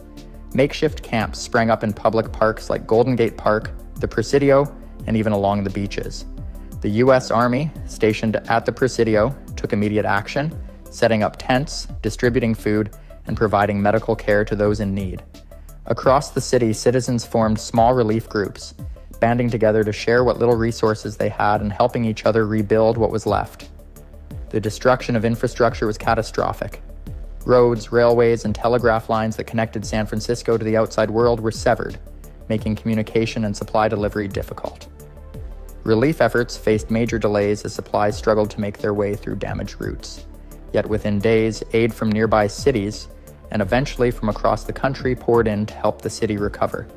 Makeshift camps sprang up in public parks like Golden Gate Park, the Presidio, and even along the beaches. The U.S. Army, stationed at the Presidio, took immediate action, setting up tents, distributing food, and providing medical care to those in need. Across the city, citizens formed small relief groups, banding together to share what little resources they had and helping each other rebuild what was left. The destruction of infrastructure was catastrophic. Roads, railways, and telegraph lines that connected San Francisco to the outside world were severed, making communication and supply delivery difficult. Relief efforts faced major delays as supplies struggled to make their way through damaged routes. Yet within days, aid from nearby cities and eventually from across the country poured in to help the city recover.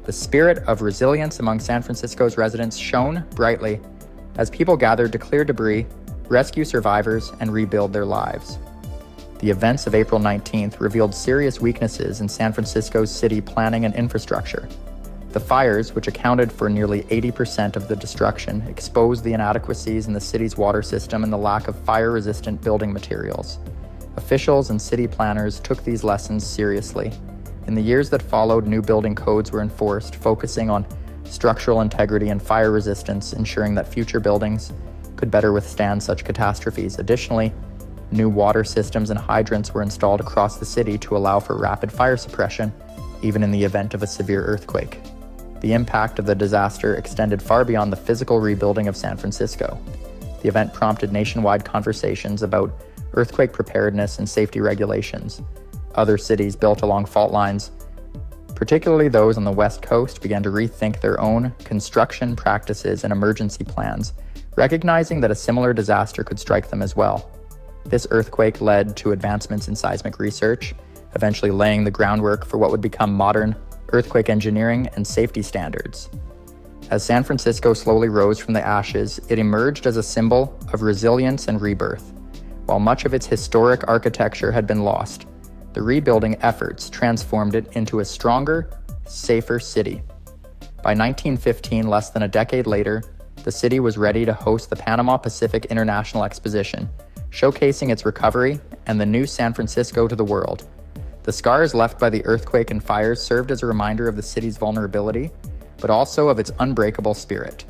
The spirit of resilience among San Francisco's residents shone brightly as people gathered to clear debris, rescue survivors, and rebuild their lives. The events of April 19th revealed serious weaknesses in San Francisco's city planning and infrastructure. The fires, which accounted for nearly 80% of the destruction, exposed the inadequacies in the city's water system and the lack of fire-resistant building materials. Officials and city planners took these lessons seriously. In the years that followed, new building codes were enforced, focusing on structural integrity and fire resistance, ensuring that future buildings could better withstand such catastrophes. Additionally, new water systems and hydrants were installed across the city to allow for rapid fire suppression, even in the event of a severe earthquake. The impact of the disaster extended far beyond the physical rebuilding of San Francisco. The event prompted nationwide conversations about earthquake preparedness and safety regulations. Other cities built along fault lines, particularly those on the West Coast, began to rethink their own construction practices and emergency plans, recognizing that a similar disaster could strike them as well. This earthquake led to advancements in seismic research, eventually laying the groundwork for what would become modern earthquake engineering and safety standards. As San Francisco slowly rose from the ashes, it emerged as a symbol of resilience and rebirth. While much of its historic architecture had been lost, the rebuilding efforts transformed it into a stronger, safer city. By 1915, less than a decade later, the city was ready to host the Panama Pacific International Exposition, showcasing its recovery and the new San Francisco to the world. The scars left by the earthquake and fires served as a reminder of the city's vulnerability, but also of its unbreakable spirit.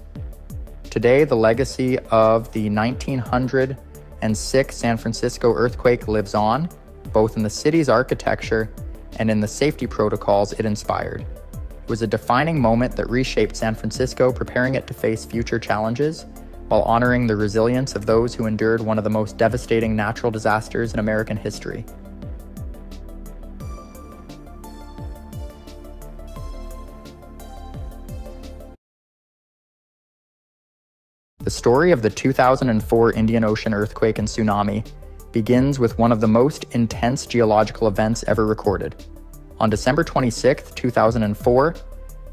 Today, the legacy of the 1906 San Francisco earthquake lives on, both in the city's architecture and in the safety protocols it inspired. It was a defining moment that reshaped San Francisco, preparing it to face future challenges while honoring the resilience of those who endured one of the most devastating natural disasters in American history. The story of the 2004 Indian Ocean earthquake and tsunami begins with one of the most intense geological events ever recorded. On December 26, 2004,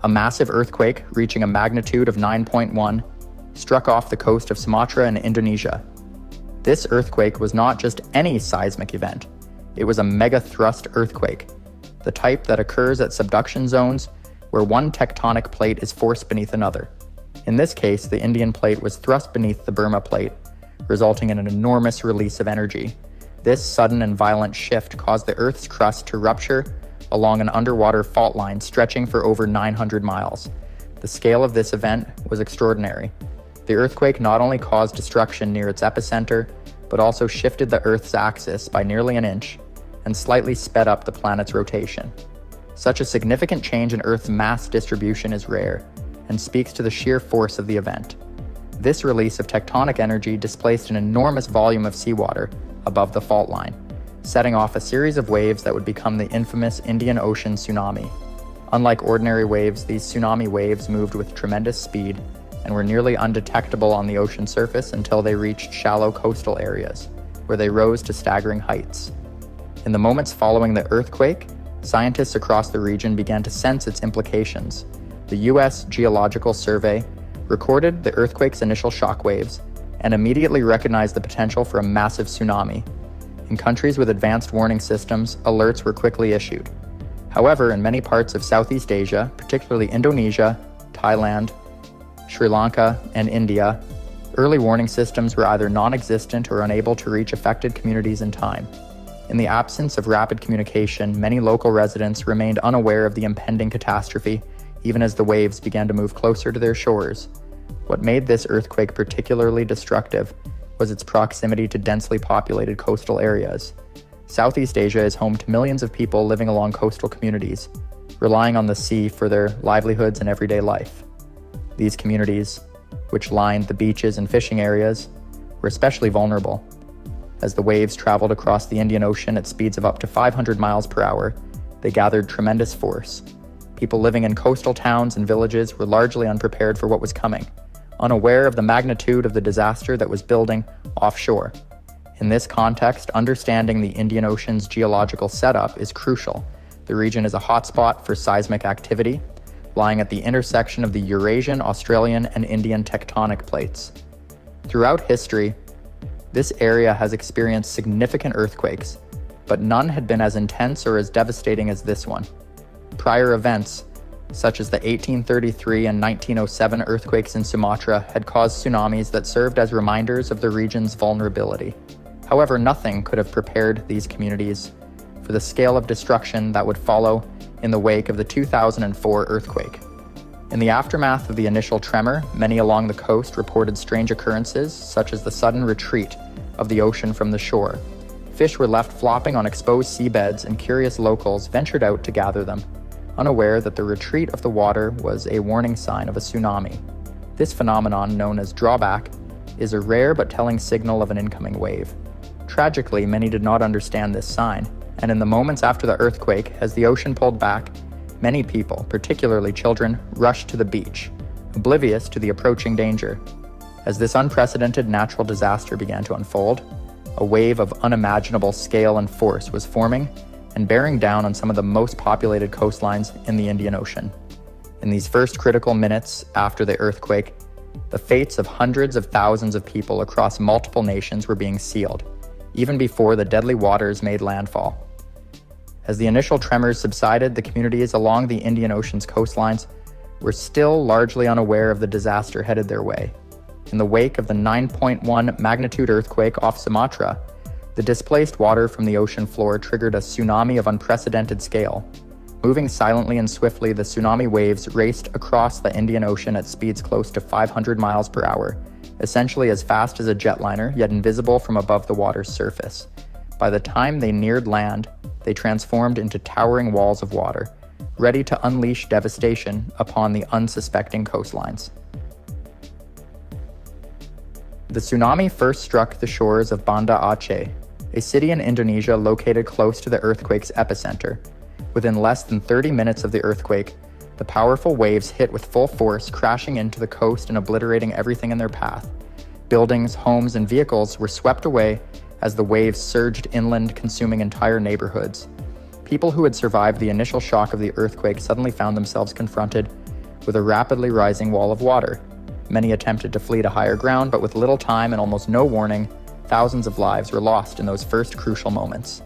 a massive earthquake reaching a magnitude of 9.1 struck off the coast of Sumatra in Indonesia. This earthquake was not just any seismic event, it was a mega-thrust earthquake, the type that occurs at subduction zones where one tectonic plate is forced beneath another. In this case, the Indian plate was thrust beneath the Burma plate, resulting in an enormous release of energy. This sudden and violent shift caused the Earth's crust to rupture along an underwater fault line stretching for over 900 miles. The scale of this event was extraordinary. The earthquake not only caused destruction near its epicenter, but also shifted the Earth's axis by nearly an inch and slightly sped up the planet's rotation. Such a significant change in Earth's mass distribution is rare and speaks to the sheer force of the event. This release of tectonic energy displaced an enormous volume of seawater above the fault line, setting off a series of waves that would become the infamous Indian Ocean tsunami. Unlike ordinary waves, these tsunami waves moved with tremendous speed and were nearly undetectable on the ocean surface until they reached shallow coastal areas, where they rose to staggering heights. In the moments following the earthquake, scientists across the region began to sense its implications. The U.S. Geological Survey recorded the earthquake's initial shockwaves and immediately recognized the potential for a massive tsunami. In countries with advanced warning systems, alerts were quickly issued. However, in many parts of Southeast Asia, particularly Indonesia, Thailand, Sri Lanka, and India, early warning systems were either non-existent or unable to reach affected communities in time. In the absence of rapid communication, many local residents remained unaware of the impending catastrophe, even as the waves began to move closer to their shores. What made this earthquake particularly destructive was its proximity to densely populated coastal areas. Southeast Asia is home to millions of people living along coastal communities, relying on the sea for their livelihoods and everyday life. These communities, which lined the beaches and fishing areas, were especially vulnerable. As the waves traveled across the Indian Ocean at speeds of up to 500 miles per hour, they gathered tremendous force. People living in coastal towns and villages were largely unprepared for what was coming. unaware of the magnitude of the disaster that was building offshore. In this context, understanding the Indian Ocean's geological setup is crucial. The region is a hotspot for seismic activity, lying at the intersection of the Eurasian, Australian, and Indian tectonic plates. Throughout history, this area has experienced significant earthquakes, but none had been as intense or as devastating as this one. Prior events, such as the 1833 and 1907 earthquakes in Sumatra, had caused tsunamis that served as reminders of the region's vulnerability. However, nothing could have prepared these communities for the scale of destruction that would follow in the wake of the 2004 earthquake. In the aftermath of the initial tremor, many along the coast reported strange occurrences, such as the sudden retreat of the ocean from the shore. Fish were left flopping on exposed seabeds, and curious locals ventured out to gather them, unaware that the retreat of the water was a warning sign of a tsunami. This phenomenon, known as drawback, is a rare but telling signal of an incoming wave. Tragically, many did not understand this sign, and in the moments after the earthquake, as the ocean pulled back, many people, particularly children, rushed to the beach, oblivious to the approaching danger. As this unprecedented natural disaster began to unfold, a wave of unimaginable scale and force was forming and bearing down on some of the most populated coastlines in the Indian Ocean. In these first critical minutes after the earthquake, the fates of hundreds of thousands of people across multiple nations were being sealed, even before the deadly waters made landfall. As the initial tremors subsided, the communities along the Indian Ocean's coastlines were still largely unaware of the disaster headed their way. In the wake of the 9.1 magnitude earthquake off Sumatra, the displaced water from the ocean floor triggered a tsunami of unprecedented scale. Moving silently and swiftly, the tsunami waves raced across the Indian Ocean at speeds close to 500 miles per hour, essentially as fast as a jetliner, yet invisible from above the water's surface. By the time they neared land, they transformed into towering walls of water, ready to unleash devastation upon the unsuspecting coastlines. The tsunami first struck the shores of Banda Aceh, a city in Indonesia located close to the earthquake's epicenter. Within less than 30 minutes of the earthquake, the powerful waves hit with full force, crashing into the coast and obliterating everything in their path. Buildings, homes, and vehicles were swept away as the waves surged inland, consuming entire neighborhoods. People who had survived the initial shock of the earthquake suddenly found themselves confronted with a rapidly rising wall of water. Many attempted to flee to higher ground, but with little time and almost no warning, thousands of lives were lost in those first crucial moments.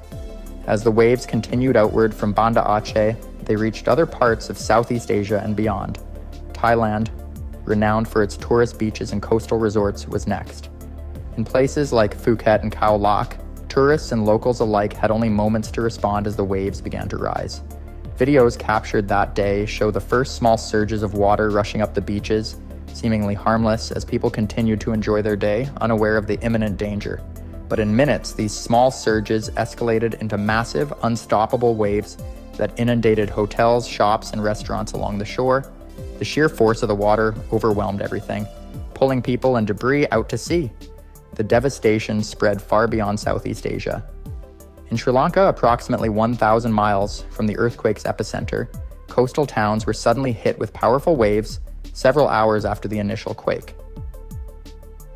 As the waves continued outward from Banda Aceh, they reached other parts of Southeast Asia and beyond. Thailand, renowned for its tourist beaches and coastal resorts, was next. In places like Phuket and Khao Lak, tourists and locals alike had only moments to respond as the waves began to rise. Videos captured that day show the first small surges of water rushing up the beaches, seemingly harmless as people continued to enjoy their day, unaware of the imminent danger. But in minutes, these small surges escalated into massive, unstoppable waves that inundated hotels, shops, and restaurants along the shore. The sheer force of the water overwhelmed everything, pulling people and debris out to sea. The devastation spread far beyond Southeast Asia. In Sri Lanka, approximately 1,000 miles from the earthquake's epicenter, coastal towns were suddenly hit with powerful waves several hours after the initial quake.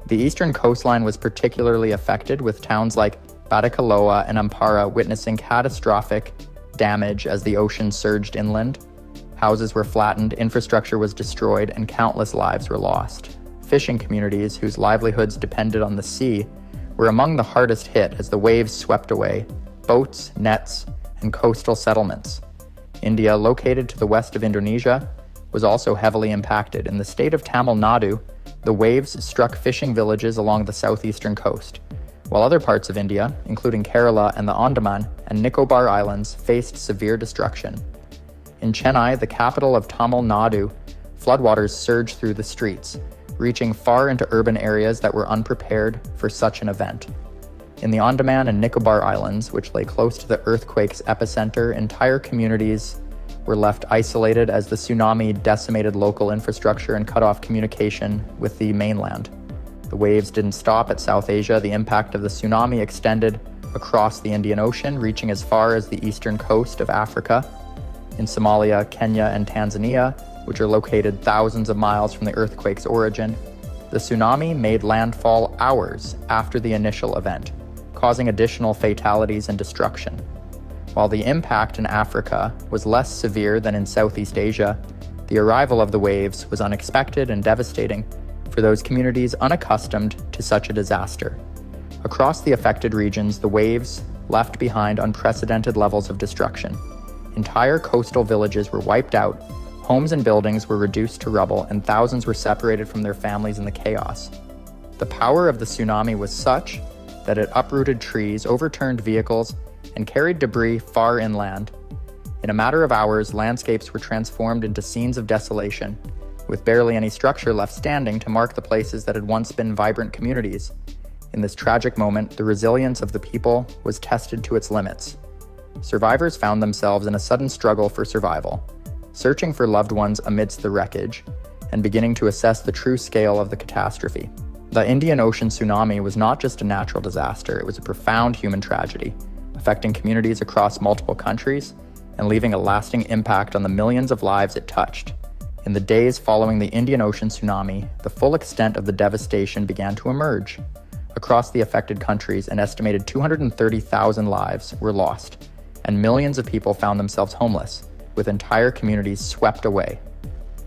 The eastern coastline was particularly affected, with towns like Batticaloa and Ampara witnessing catastrophic damage as the ocean surged inland. Houses were flattened, infrastructure was destroyed, and countless lives were lost. Fishing communities, whose livelihoods depended on the sea, were among the hardest hit as the waves swept away boats, nets, and coastal settlements. India, located to the west of Indonesia, was also heavily impacted. In the state of Tamil Nadu, the waves struck fishing villages along the southeastern coast, while other parts of India, including Kerala and the Andaman and Nicobar Islands, faced severe destruction. In Chennai, the capital of Tamil Nadu, floodwaters surged through the streets, reaching far into urban areas that were unprepared for such an event. In the Andaman and Nicobar Islands, which lay close to the earthquake's epicenter, entire communities were left isolated as the tsunami decimated local infrastructure and cut off communication with the mainland. The waves didn't stop at South Asia. The impact of the tsunami extended across the Indian Ocean, reaching as far as the eastern coast of Africa. In Somalia, Kenya, and Tanzania, which are located thousands of miles from the earthquake's origin, The tsunami made landfall hours after the initial event, causing additional fatalities and destruction. While the impact in Africa was less severe than in Southeast Asia, the arrival of the waves was unexpected and devastating for those communities unaccustomed to such a disaster. Across the affected regions, the waves left behind unprecedented levels of destruction. Entire coastal villages were wiped out, homes and buildings were reduced to rubble, and thousands were separated from their families in the chaos. The power of the tsunami was such that it uprooted trees, overturned vehicles, and carried debris far inland. In a matter of hours, landscapes were transformed into scenes of desolation, with barely any structure left standing to mark the places that had once been vibrant communities. In this tragic moment, the resilience of the people was tested to its limits. Survivors found themselves in a sudden struggle for survival, searching for loved ones amidst the wreckage, and beginning to assess the true scale of the catastrophe. The Indian Ocean tsunami was not just a natural disaster, it was a profound human tragedy, affecting communities across multiple countries and leaving a lasting impact on the millions of lives it touched. In the days following the Indian Ocean tsunami, the full extent of the devastation began to emerge. Across the affected countries, an estimated 230,000 lives were lost, and millions of people found themselves homeless, with entire communities swept away.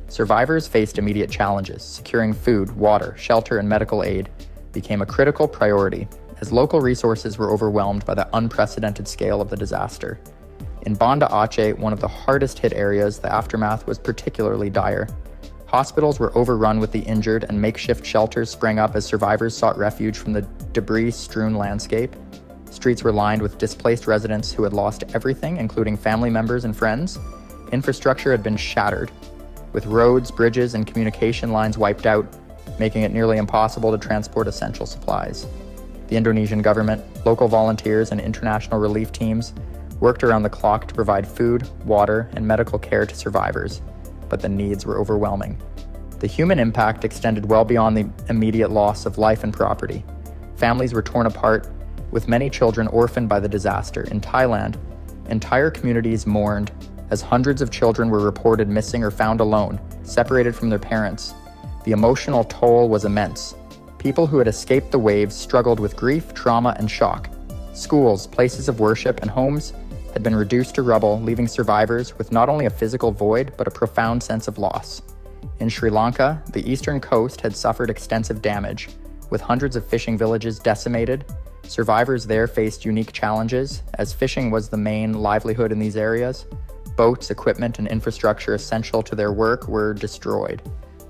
Survivors faced immediate challenges. Securing food, water, shelter, and medical aid became a critical priority, as local resources were overwhelmed by the unprecedented scale of the disaster. In Banda Aceh, one of the hardest-hit areas, the aftermath was particularly dire. Hospitals were overrun with the injured, and makeshift shelters sprang up as survivors sought refuge from the debris-strewn landscape. Streets were lined with displaced residents who had lost everything, including family members and friends. Infrastructure had been shattered, with roads, bridges, and communication lines wiped out, making it nearly impossible to transport essential supplies. The Indonesian government, local volunteers, and international relief teams worked around the clock to provide food, water, and medical care to survivors, but the needs were overwhelming. The human impact extended well beyond the immediate loss of life and property. Families were torn apart, with many children orphaned by the disaster. In Thailand, entire communities mourned as hundreds of children were reported missing or found alone, separated from their parents. The emotional toll was immense. People who had escaped the waves struggled with grief, trauma, and shock. Schools, places of worship, and homes had been reduced to rubble, leaving survivors with not only a physical void, but a profound sense of loss. In Sri Lanka, the eastern coast had suffered extensive damage, with hundreds of fishing villages decimated. Survivors there faced unique challenges, as fishing was the main livelihood in these areas. Boats, equipment, and infrastructure essential to their work were destroyed,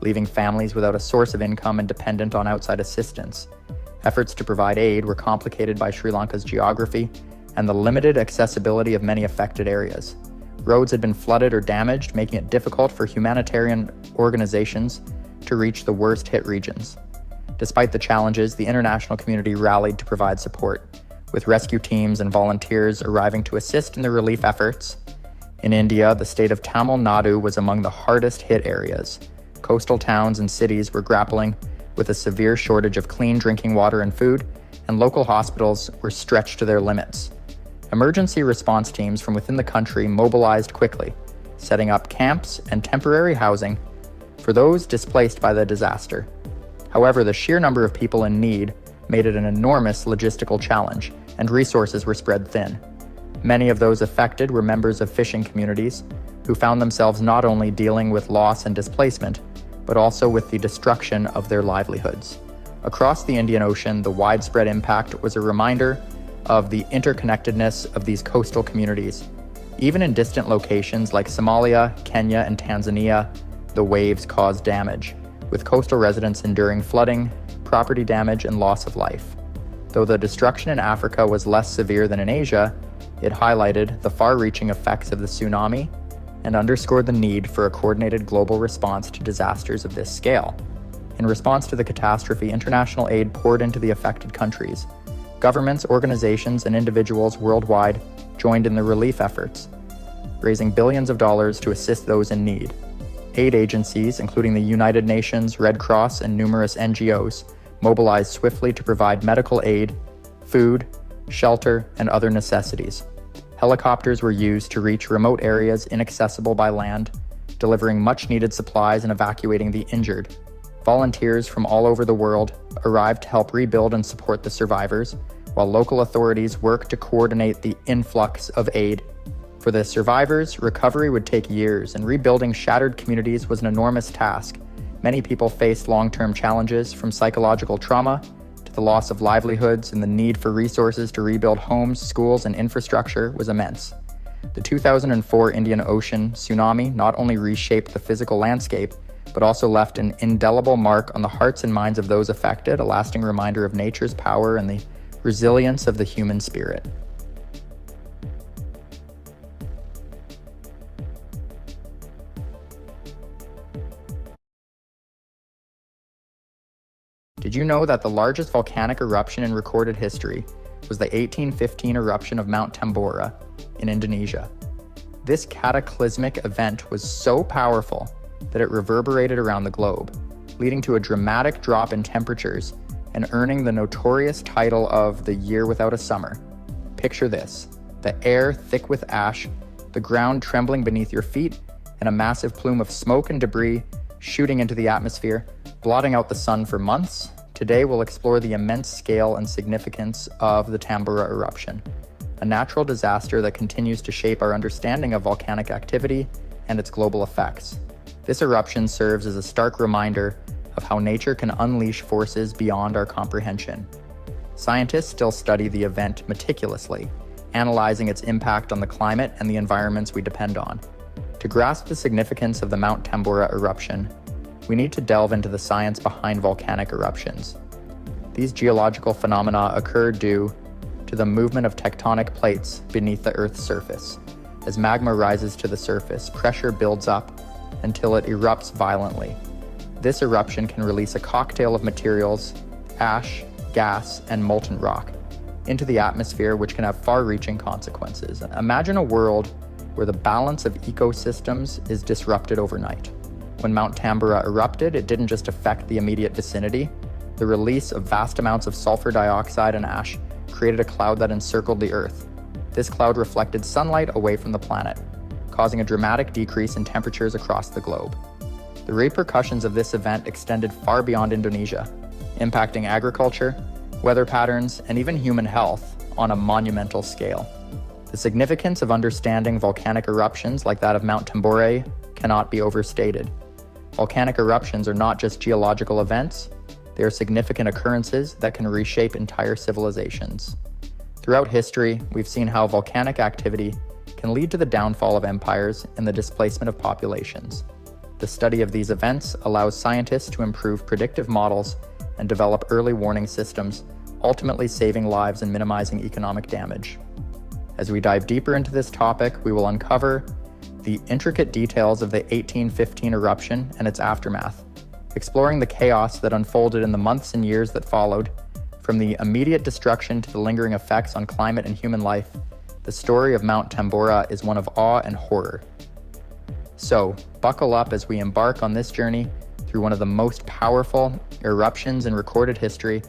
leaving families without a source of income and dependent on outside assistance. Efforts to provide aid were complicated by Sri Lanka's geography and the limited accessibility of many affected areas. Roads had been flooded or damaged, making it difficult for humanitarian organizations to reach the worst-hit regions. Despite the challenges, the international community rallied to provide support, with rescue teams and volunteers arriving to assist in the relief efforts. In India, the state of Tamil Nadu was among the hardest-hit areas. Coastal towns and cities were grappling with a severe shortage of clean drinking water and food, and local hospitals were stretched to their limits. Emergency response teams from within the country mobilized quickly, setting up camps and temporary housing for those displaced by the disaster. However, the sheer number of people in need made it an enormous logistical challenge, and resources were spread thin. Many of those affected were members of fishing communities, who found themselves not only dealing with loss and displacement, but also with the destruction of their livelihoods. Across the Indian Ocean, the widespread impact was a reminder of the interconnectedness of these coastal communities. Even in distant locations like Somalia, Kenya, and Tanzania, the waves caused damage, with coastal residents enduring flooding, property damage, and loss of life. Though the destruction in Africa was less severe than in Asia, it highlighted the far-reaching effects of the tsunami and underscored the need for a coordinated global response to disasters of this scale. In response to the catastrophe, international aid poured into the affected countries. Governments, organizations, and individuals worldwide joined in the relief efforts, raising billions of dollars to assist those in need. Aid agencies, including the United Nations, Red Cross, and numerous NGOs, mobilized swiftly to provide medical aid, food, shelter, and other necessities. Helicopters were used to reach remote areas inaccessible by land, delivering much-needed supplies and evacuating the injured. Volunteers from all over the world arrived to help rebuild and support the survivors, while local authorities worked to coordinate the influx of aid. For the survivors, recovery would take years, and rebuilding shattered communities was an enormous task. Many people faced long-term challenges, from psychological trauma to the loss of livelihoods, and the need for resources to rebuild homes, schools, and infrastructure was immense. The 2004 Indian Ocean tsunami not only reshaped the physical landscape, but also left an indelible mark on the hearts and minds of those affected, a lasting reminder of nature's power and the resilience of the human spirit. Did you know that the largest volcanic eruption in recorded history was the 1815 eruption of Mount Tambora in Indonesia? This cataclysmic event was so powerful that it reverberated around the globe, leading to a dramatic drop in temperatures and earning the notorious title of the year without a summer. Picture this: the air thick with ash, the ground trembling beneath your feet, and a massive plume of smoke and debris shooting into the atmosphere, blotting out the sun for months. Today we'll explore the immense scale and significance of the Tambora eruption, a natural disaster that continues to shape our understanding of volcanic activity and its global effects. This eruption serves as a stark reminder of how nature can unleash forces beyond our comprehension. Scientists still study the event meticulously, analyzing its impact on the climate and the environments we depend on. To grasp the significance of the Mount Tambora eruption, we need to delve into the science behind volcanic eruptions. These geological phenomena occur due to the movement of tectonic plates beneath the Earth's surface. As magma rises to the surface, pressure builds up until it erupts violently. This eruption can release a cocktail of materials, ash, gas, and molten rock, into the atmosphere, which can have far-reaching consequences. Imagine a world where the balance of ecosystems is disrupted overnight. When Mount Tambora erupted, it didn't just affect the immediate vicinity. The release of vast amounts of sulfur dioxide and ash created a cloud that encircled the Earth. This cloud reflected sunlight away from the planet, causing a dramatic decrease in temperatures across the globe. The repercussions of this event extended far beyond Indonesia, impacting agriculture, weather patterns, and even human health on a monumental scale. The significance of understanding volcanic eruptions like that of Mount Tambora cannot be overstated. Volcanic eruptions are not just geological events, they are significant occurrences that can reshape entire civilizations. Throughout history, we've seen how volcanic activity can lead to the downfall of empires and the displacement of populations. The study of these events allows scientists to improve predictive models and develop early warning systems, ultimately saving lives and minimizing economic damage. As we dive deeper into this topic, we will uncover the intricate details of the 1815 eruption and its aftermath, exploring the chaos that unfolded in the months and years that followed. From the immediate destruction to the lingering effects on climate and human life, the story of Mount Tambora is one of awe and horror. So, buckle up as we embark on this journey through one of the most powerful eruptions in recorded history,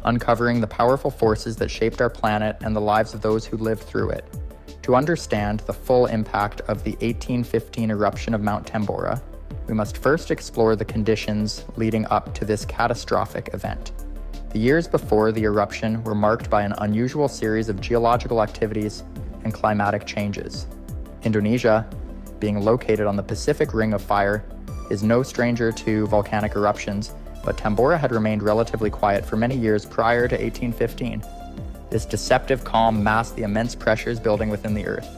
uncovering the powerful forces that shaped our planet and the lives of those who lived through it. To understand the full impact of the 1815 eruption of Mount Tambora, we must first explore the conditions leading up to this catastrophic event. The years before the eruption were marked by an unusual series of geological activities and climatic changes. Indonesia, being located on the Pacific Ring of Fire, is no stranger to volcanic eruptions, but Tambora had remained relatively quiet for many years prior to 1815. This deceptive calm masked the immense pressures building within the Earth.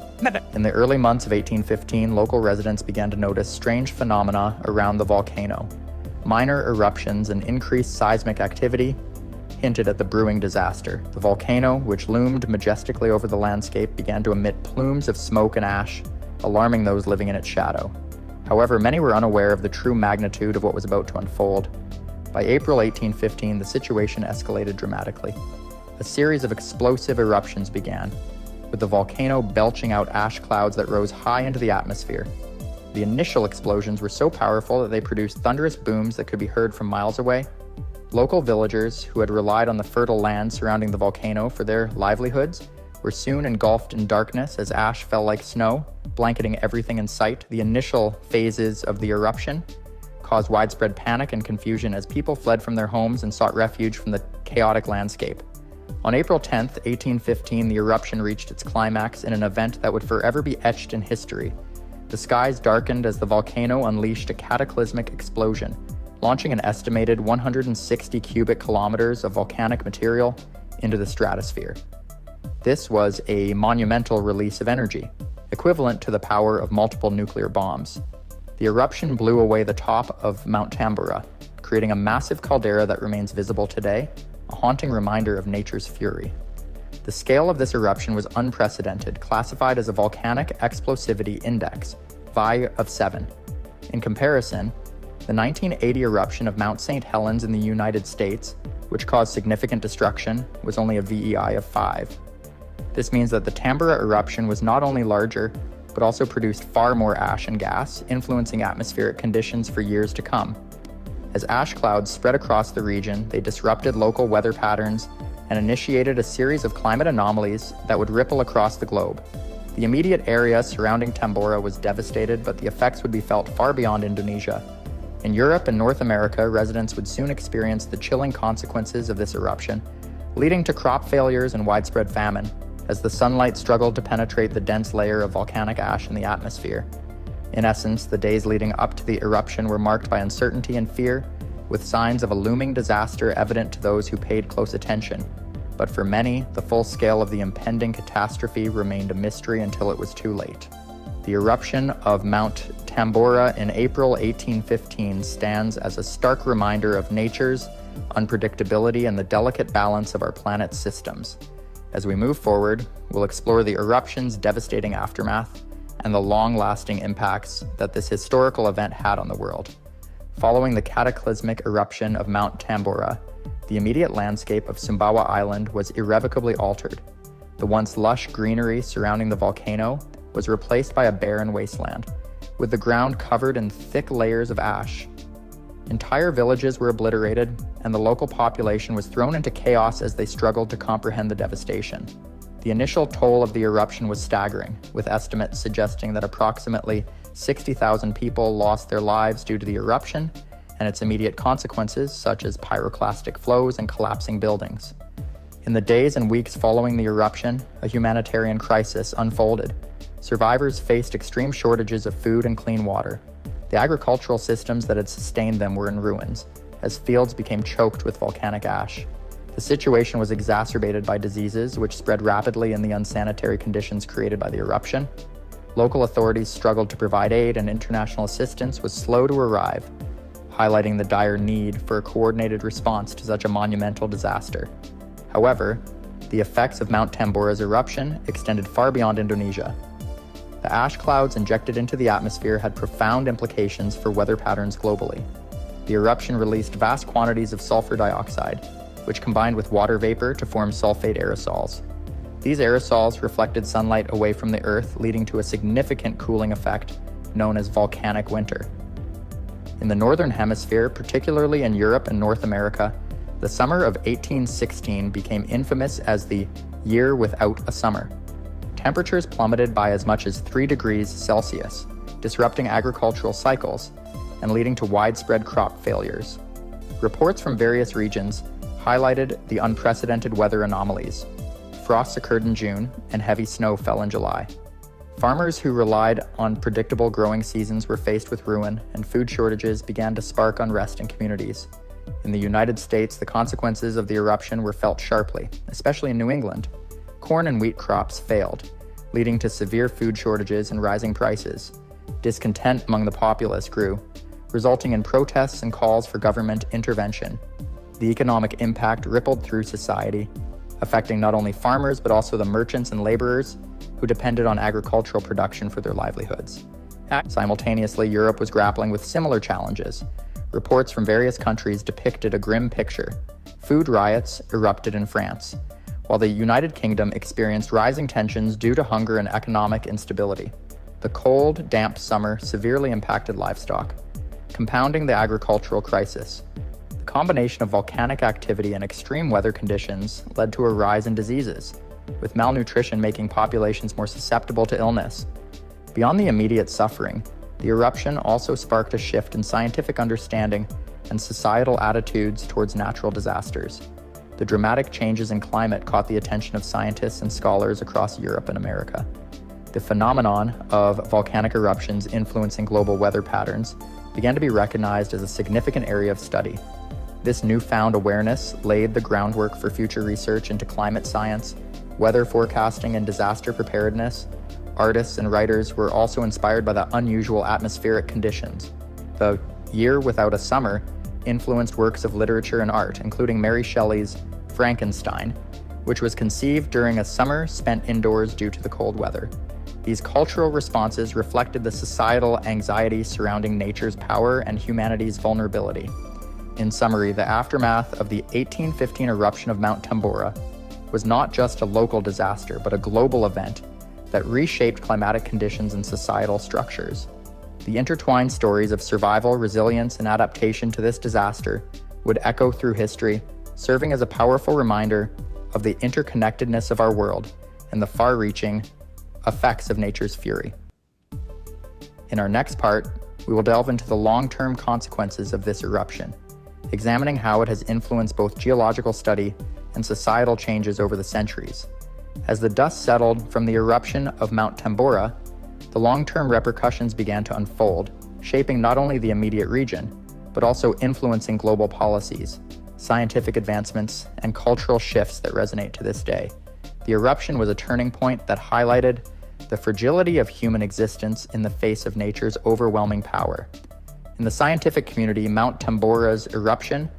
In the early months of 1815, local residents began to notice strange phenomena around the volcano. Minor eruptions and increased seismic activity hinted at the brewing disaster. The volcano, which loomed majestically over the landscape, began to emit plumes of smoke and ash, alarming those living in its shadow. However, many were unaware of the true magnitude of what was about to unfold. By April 1815, the situation escalated dramatically. A series of explosive eruptions began, with the volcano belching out ash clouds that rose high into the atmosphere. The initial explosions were so powerful that they produced thunderous booms that could be heard from miles away. Local villagers, who had relied on the fertile land surrounding the volcano for their livelihoods, were soon engulfed in darkness as ash fell like snow, blanketing everything in sight. The initial phases of the eruption caused widespread panic and confusion as people fled from their homes and sought refuge from the chaotic landscape. On April 10, 1815, the eruption reached its climax in an event that would forever be etched in history. The skies darkened as the volcano unleashed a cataclysmic explosion, launching an estimated 160 cubic kilometers of volcanic material into the stratosphere. This was a monumental release of energy, equivalent to the power of multiple nuclear bombs. The eruption blew away the top of Mount Tambora, creating a massive caldera that remains visible today, a haunting reminder of nature's fury. The scale of this eruption was unprecedented, classified as a volcanic explosivity index, VI of 7. In comparison, the 1980 eruption of Mount St. Helens in the United States, which caused significant destruction, was only a VEI of 5. This means that the Tambora eruption was not only larger, but also produced far more ash and gas, influencing atmospheric conditions for years to come. As ash clouds spread across the region, they disrupted local weather patterns and initiated a series of climate anomalies that would ripple across the globe. The immediate area surrounding Tambora was devastated, but the effects would be felt far beyond Indonesia. In Europe and North America, residents would soon experience the chilling consequences of this eruption, leading to crop failures and widespread famine, as the sunlight struggled to penetrate the dense layer of volcanic ash in the atmosphere. In essence, the days leading up to the eruption were marked by uncertainty and fear, with signs of a looming disaster evident to those who paid close attention. But for many, the full scale of the impending catastrophe remained a mystery until it was too late. The eruption of Mount Tambora in April 1815 stands as a stark reminder of nature's unpredictability and the delicate balance of our planet's systems. As we move forward, we'll explore the eruption's devastating aftermath and the long-lasting impacts that this historical event had on the world. Following the cataclysmic eruption of Mount Tambora, the immediate landscape of Sumbawa Island was irrevocably altered. The once lush greenery surrounding the volcano was replaced by a barren wasteland, with the ground covered in thick layers of ash. Entire villages were obliterated, and the local population was thrown into chaos as they struggled to comprehend the devastation. The initial toll of the eruption was staggering, with estimates suggesting that approximately 60,000 people lost their lives due to the eruption and its immediate consequences, such as pyroclastic flows and collapsing buildings. In the days and weeks following the eruption, a humanitarian crisis unfolded. Survivors faced extreme shortages of food and clean water. The agricultural systems that had sustained them were in ruins, as fields became choked with volcanic ash. The situation was exacerbated by diseases which spread rapidly in the unsanitary conditions created by the eruption. Local authorities struggled to provide aid, and international assistance was slow to arrive, highlighting the dire need for a coordinated response to such a monumental disaster. However, the effects of Mount Tambora's eruption extended far beyond Indonesia. The ash clouds injected into the atmosphere had profound implications for weather patterns globally. The eruption released vast quantities of sulfur dioxide, which combined with water vapor to form sulfate aerosols. These aerosols reflected sunlight away from the Earth, leading to a significant cooling effect known as volcanic winter. In the Northern Hemisphere, particularly in Europe and North America, the summer of 1816 became infamous as the year without a summer. Temperatures plummeted by as much as 3 degrees Celsius, disrupting agricultural cycles and leading to widespread crop failures. Reports from various regions highlighted the unprecedented weather anomalies. Frosts occurred in June, and heavy snow fell in July. Farmers who relied on predictable growing seasons were faced with ruin, and food shortages began to spark unrest in communities. In the United States, the consequences of the eruption were felt sharply, especially in New England. Corn and wheat crops failed, leading to severe food shortages and rising prices. Discontent among the populace grew, resulting in protests and calls for government intervention. The economic impact rippled through society, affecting not only farmers but also the merchants and laborers who depended on agricultural production for their livelihoods. Simultaneously, Europe was grappling with similar challenges. Reports from various countries depicted a grim picture. Food riots erupted in France, while the United Kingdom experienced rising tensions due to hunger and economic instability. The cold, damp summer severely impacted livestock, compounding the agricultural crisis. The combination of volcanic activity and extreme weather conditions led to a rise in diseases, with malnutrition making populations more susceptible to illness. Beyond the immediate suffering, The eruption also sparked a shift in scientific understanding and societal attitudes towards natural disasters. The dramatic changes in climate caught the attention of scientists and scholars across Europe and America. The phenomenon of volcanic eruptions influencing global weather patterns began to be recognized as a significant area of study. This newfound awareness laid the groundwork for future research into climate science, weather forecasting, and disaster preparedness. Artists and writers were also inspired by the unusual atmospheric conditions. The Year Without a Summer influenced works of literature and art, including Mary Shelley's Frankenstein, which was conceived during a summer spent indoors due to the cold weather. These cultural responses reflected the societal anxiety surrounding nature's power and humanity's vulnerability. In summary, the aftermath of the 1815 eruption of Mount Tambora was not just a local disaster, but a global event that reshaped climatic conditions and societal structures. The intertwined stories of survival, resilience, and adaptation to this disaster would echo through history, serving as a powerful reminder of the interconnectedness of our world and the far-reaching effects of nature's fury. In our next part, we will delve into the long-term consequences of this eruption, examining how it has influenced both geological study and societal changes over the centuries. As the dust settled from the eruption of Mount Tambora, the long-term repercussions began to unfold, shaping not only the immediate region, but also influencing global policies, scientific advancements, and cultural shifts that resonate to this day. The eruption was a turning point that highlighted the fragility of human existence in the face of nature's overwhelming power. In the scientific community, Mount Tambora's eruption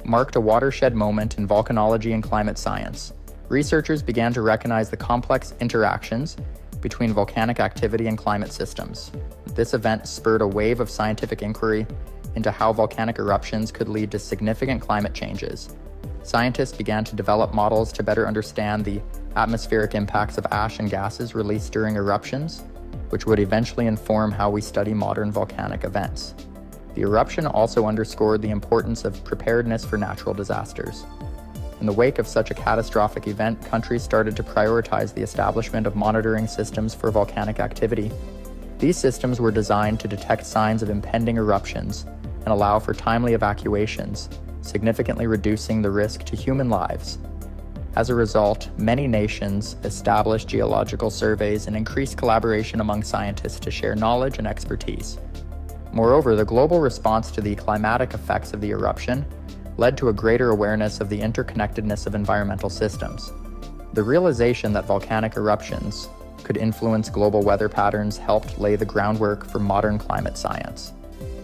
marked a watershed moment in volcanology and climate science. Researchers began to recognize the complex interactions between volcanic activity and climate systems. This event spurred a wave of scientific inquiry into how volcanic eruptions could lead to significant climate changes. Scientists began to develop models to better understand the atmospheric impacts of ash and gases released during eruptions, which would eventually inform how we study modern volcanic events. The eruption also underscored the importance of preparedness for natural disasters. In the wake of such a catastrophic event, countries started to prioritize the establishment of monitoring systems for volcanic activity. These systems were designed to detect signs of impending eruptions and allow for timely evacuations, significantly reducing the risk to human lives. As a result, many nations established geological surveys and increased collaboration among scientists to share knowledge and expertise. Moreover, the global response to the climatic effects of the eruption led to a greater awareness of the interconnectedness of environmental systems. The realization that volcanic eruptions could influence global weather patterns helped lay the groundwork for modern climate science.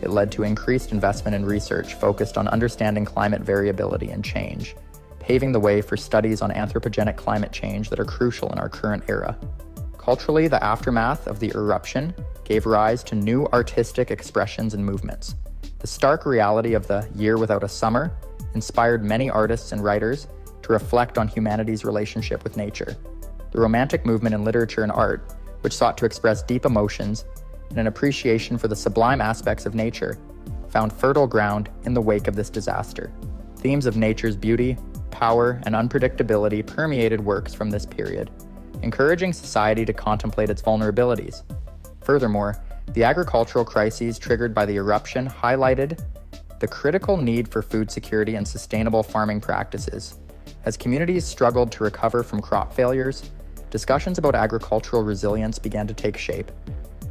It led to increased investment in research focused on understanding climate variability and change, paving the way for studies on anthropogenic climate change that are crucial in our current era. Culturally, the aftermath of the eruption gave rise to new artistic expressions and movements. The stark reality of the Year Without a Summer inspired many artists and writers to reflect on humanity's relationship with nature. The Romantic movement in literature and art, which sought to express deep emotions and an appreciation for the sublime aspects of nature, found fertile ground in the wake of this disaster. Themes of nature's beauty, power, and unpredictability permeated works from this period, encouraging society to contemplate its vulnerabilities. Furthermore, the agricultural crises triggered by the eruption highlighted the critical need for food security and sustainable farming practices. As communities struggled to recover from crop failures, discussions about agricultural resilience began to take shape.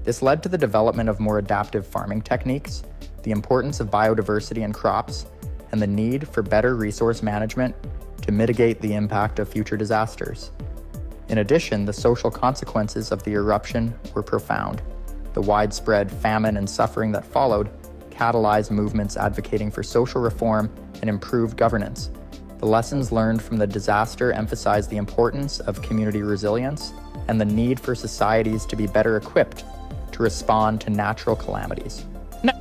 This led to the development of more adaptive farming techniques, the importance of biodiversity in crops, and the need for better resource management to mitigate the impact of future disasters. In addition, the social consequences of the eruption were profound. The widespread famine and suffering that followed catalyzed movements advocating for social reform and improved governance. The lessons learned from the disaster emphasized the importance of community resilience and the need for societies to be better equipped to respond to natural calamities.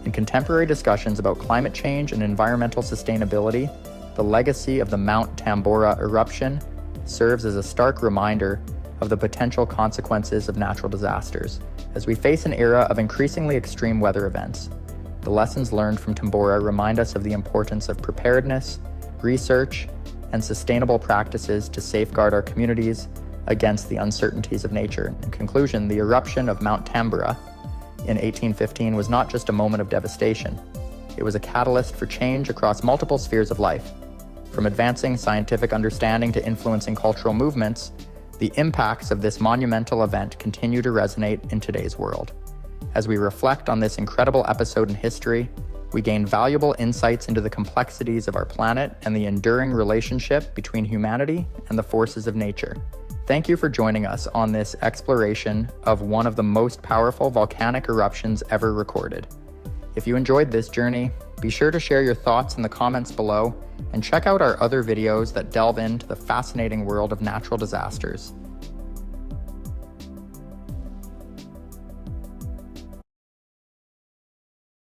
In contemporary discussions about climate change and environmental sustainability, the legacy of the Mount Tambora eruption serves as a stark reminder of the potential consequences of natural disasters. As we face an era of increasingly extreme weather events, the lessons learned from Tambora remind us of the importance of preparedness, research, and sustainable practices to safeguard our communities against the uncertainties of nature. In conclusion, the eruption of Mount Tambora in 1815 was not just a moment of devastation. It was a catalyst for change across multiple spheres of life. From advancing scientific understanding to influencing cultural movements, the impacts of this monumental event continue to resonate in today's world. As we reflect on this incredible episode in history, we gain valuable insights into the complexities of our planet and the enduring relationship between humanity and the forces of nature. Thank you for joining us on this exploration of one of the most powerful volcanic eruptions ever recorded. If you enjoyed this journey, be sure to share your thoughts in the comments below and check out our other videos that delve into the fascinating world of natural disasters.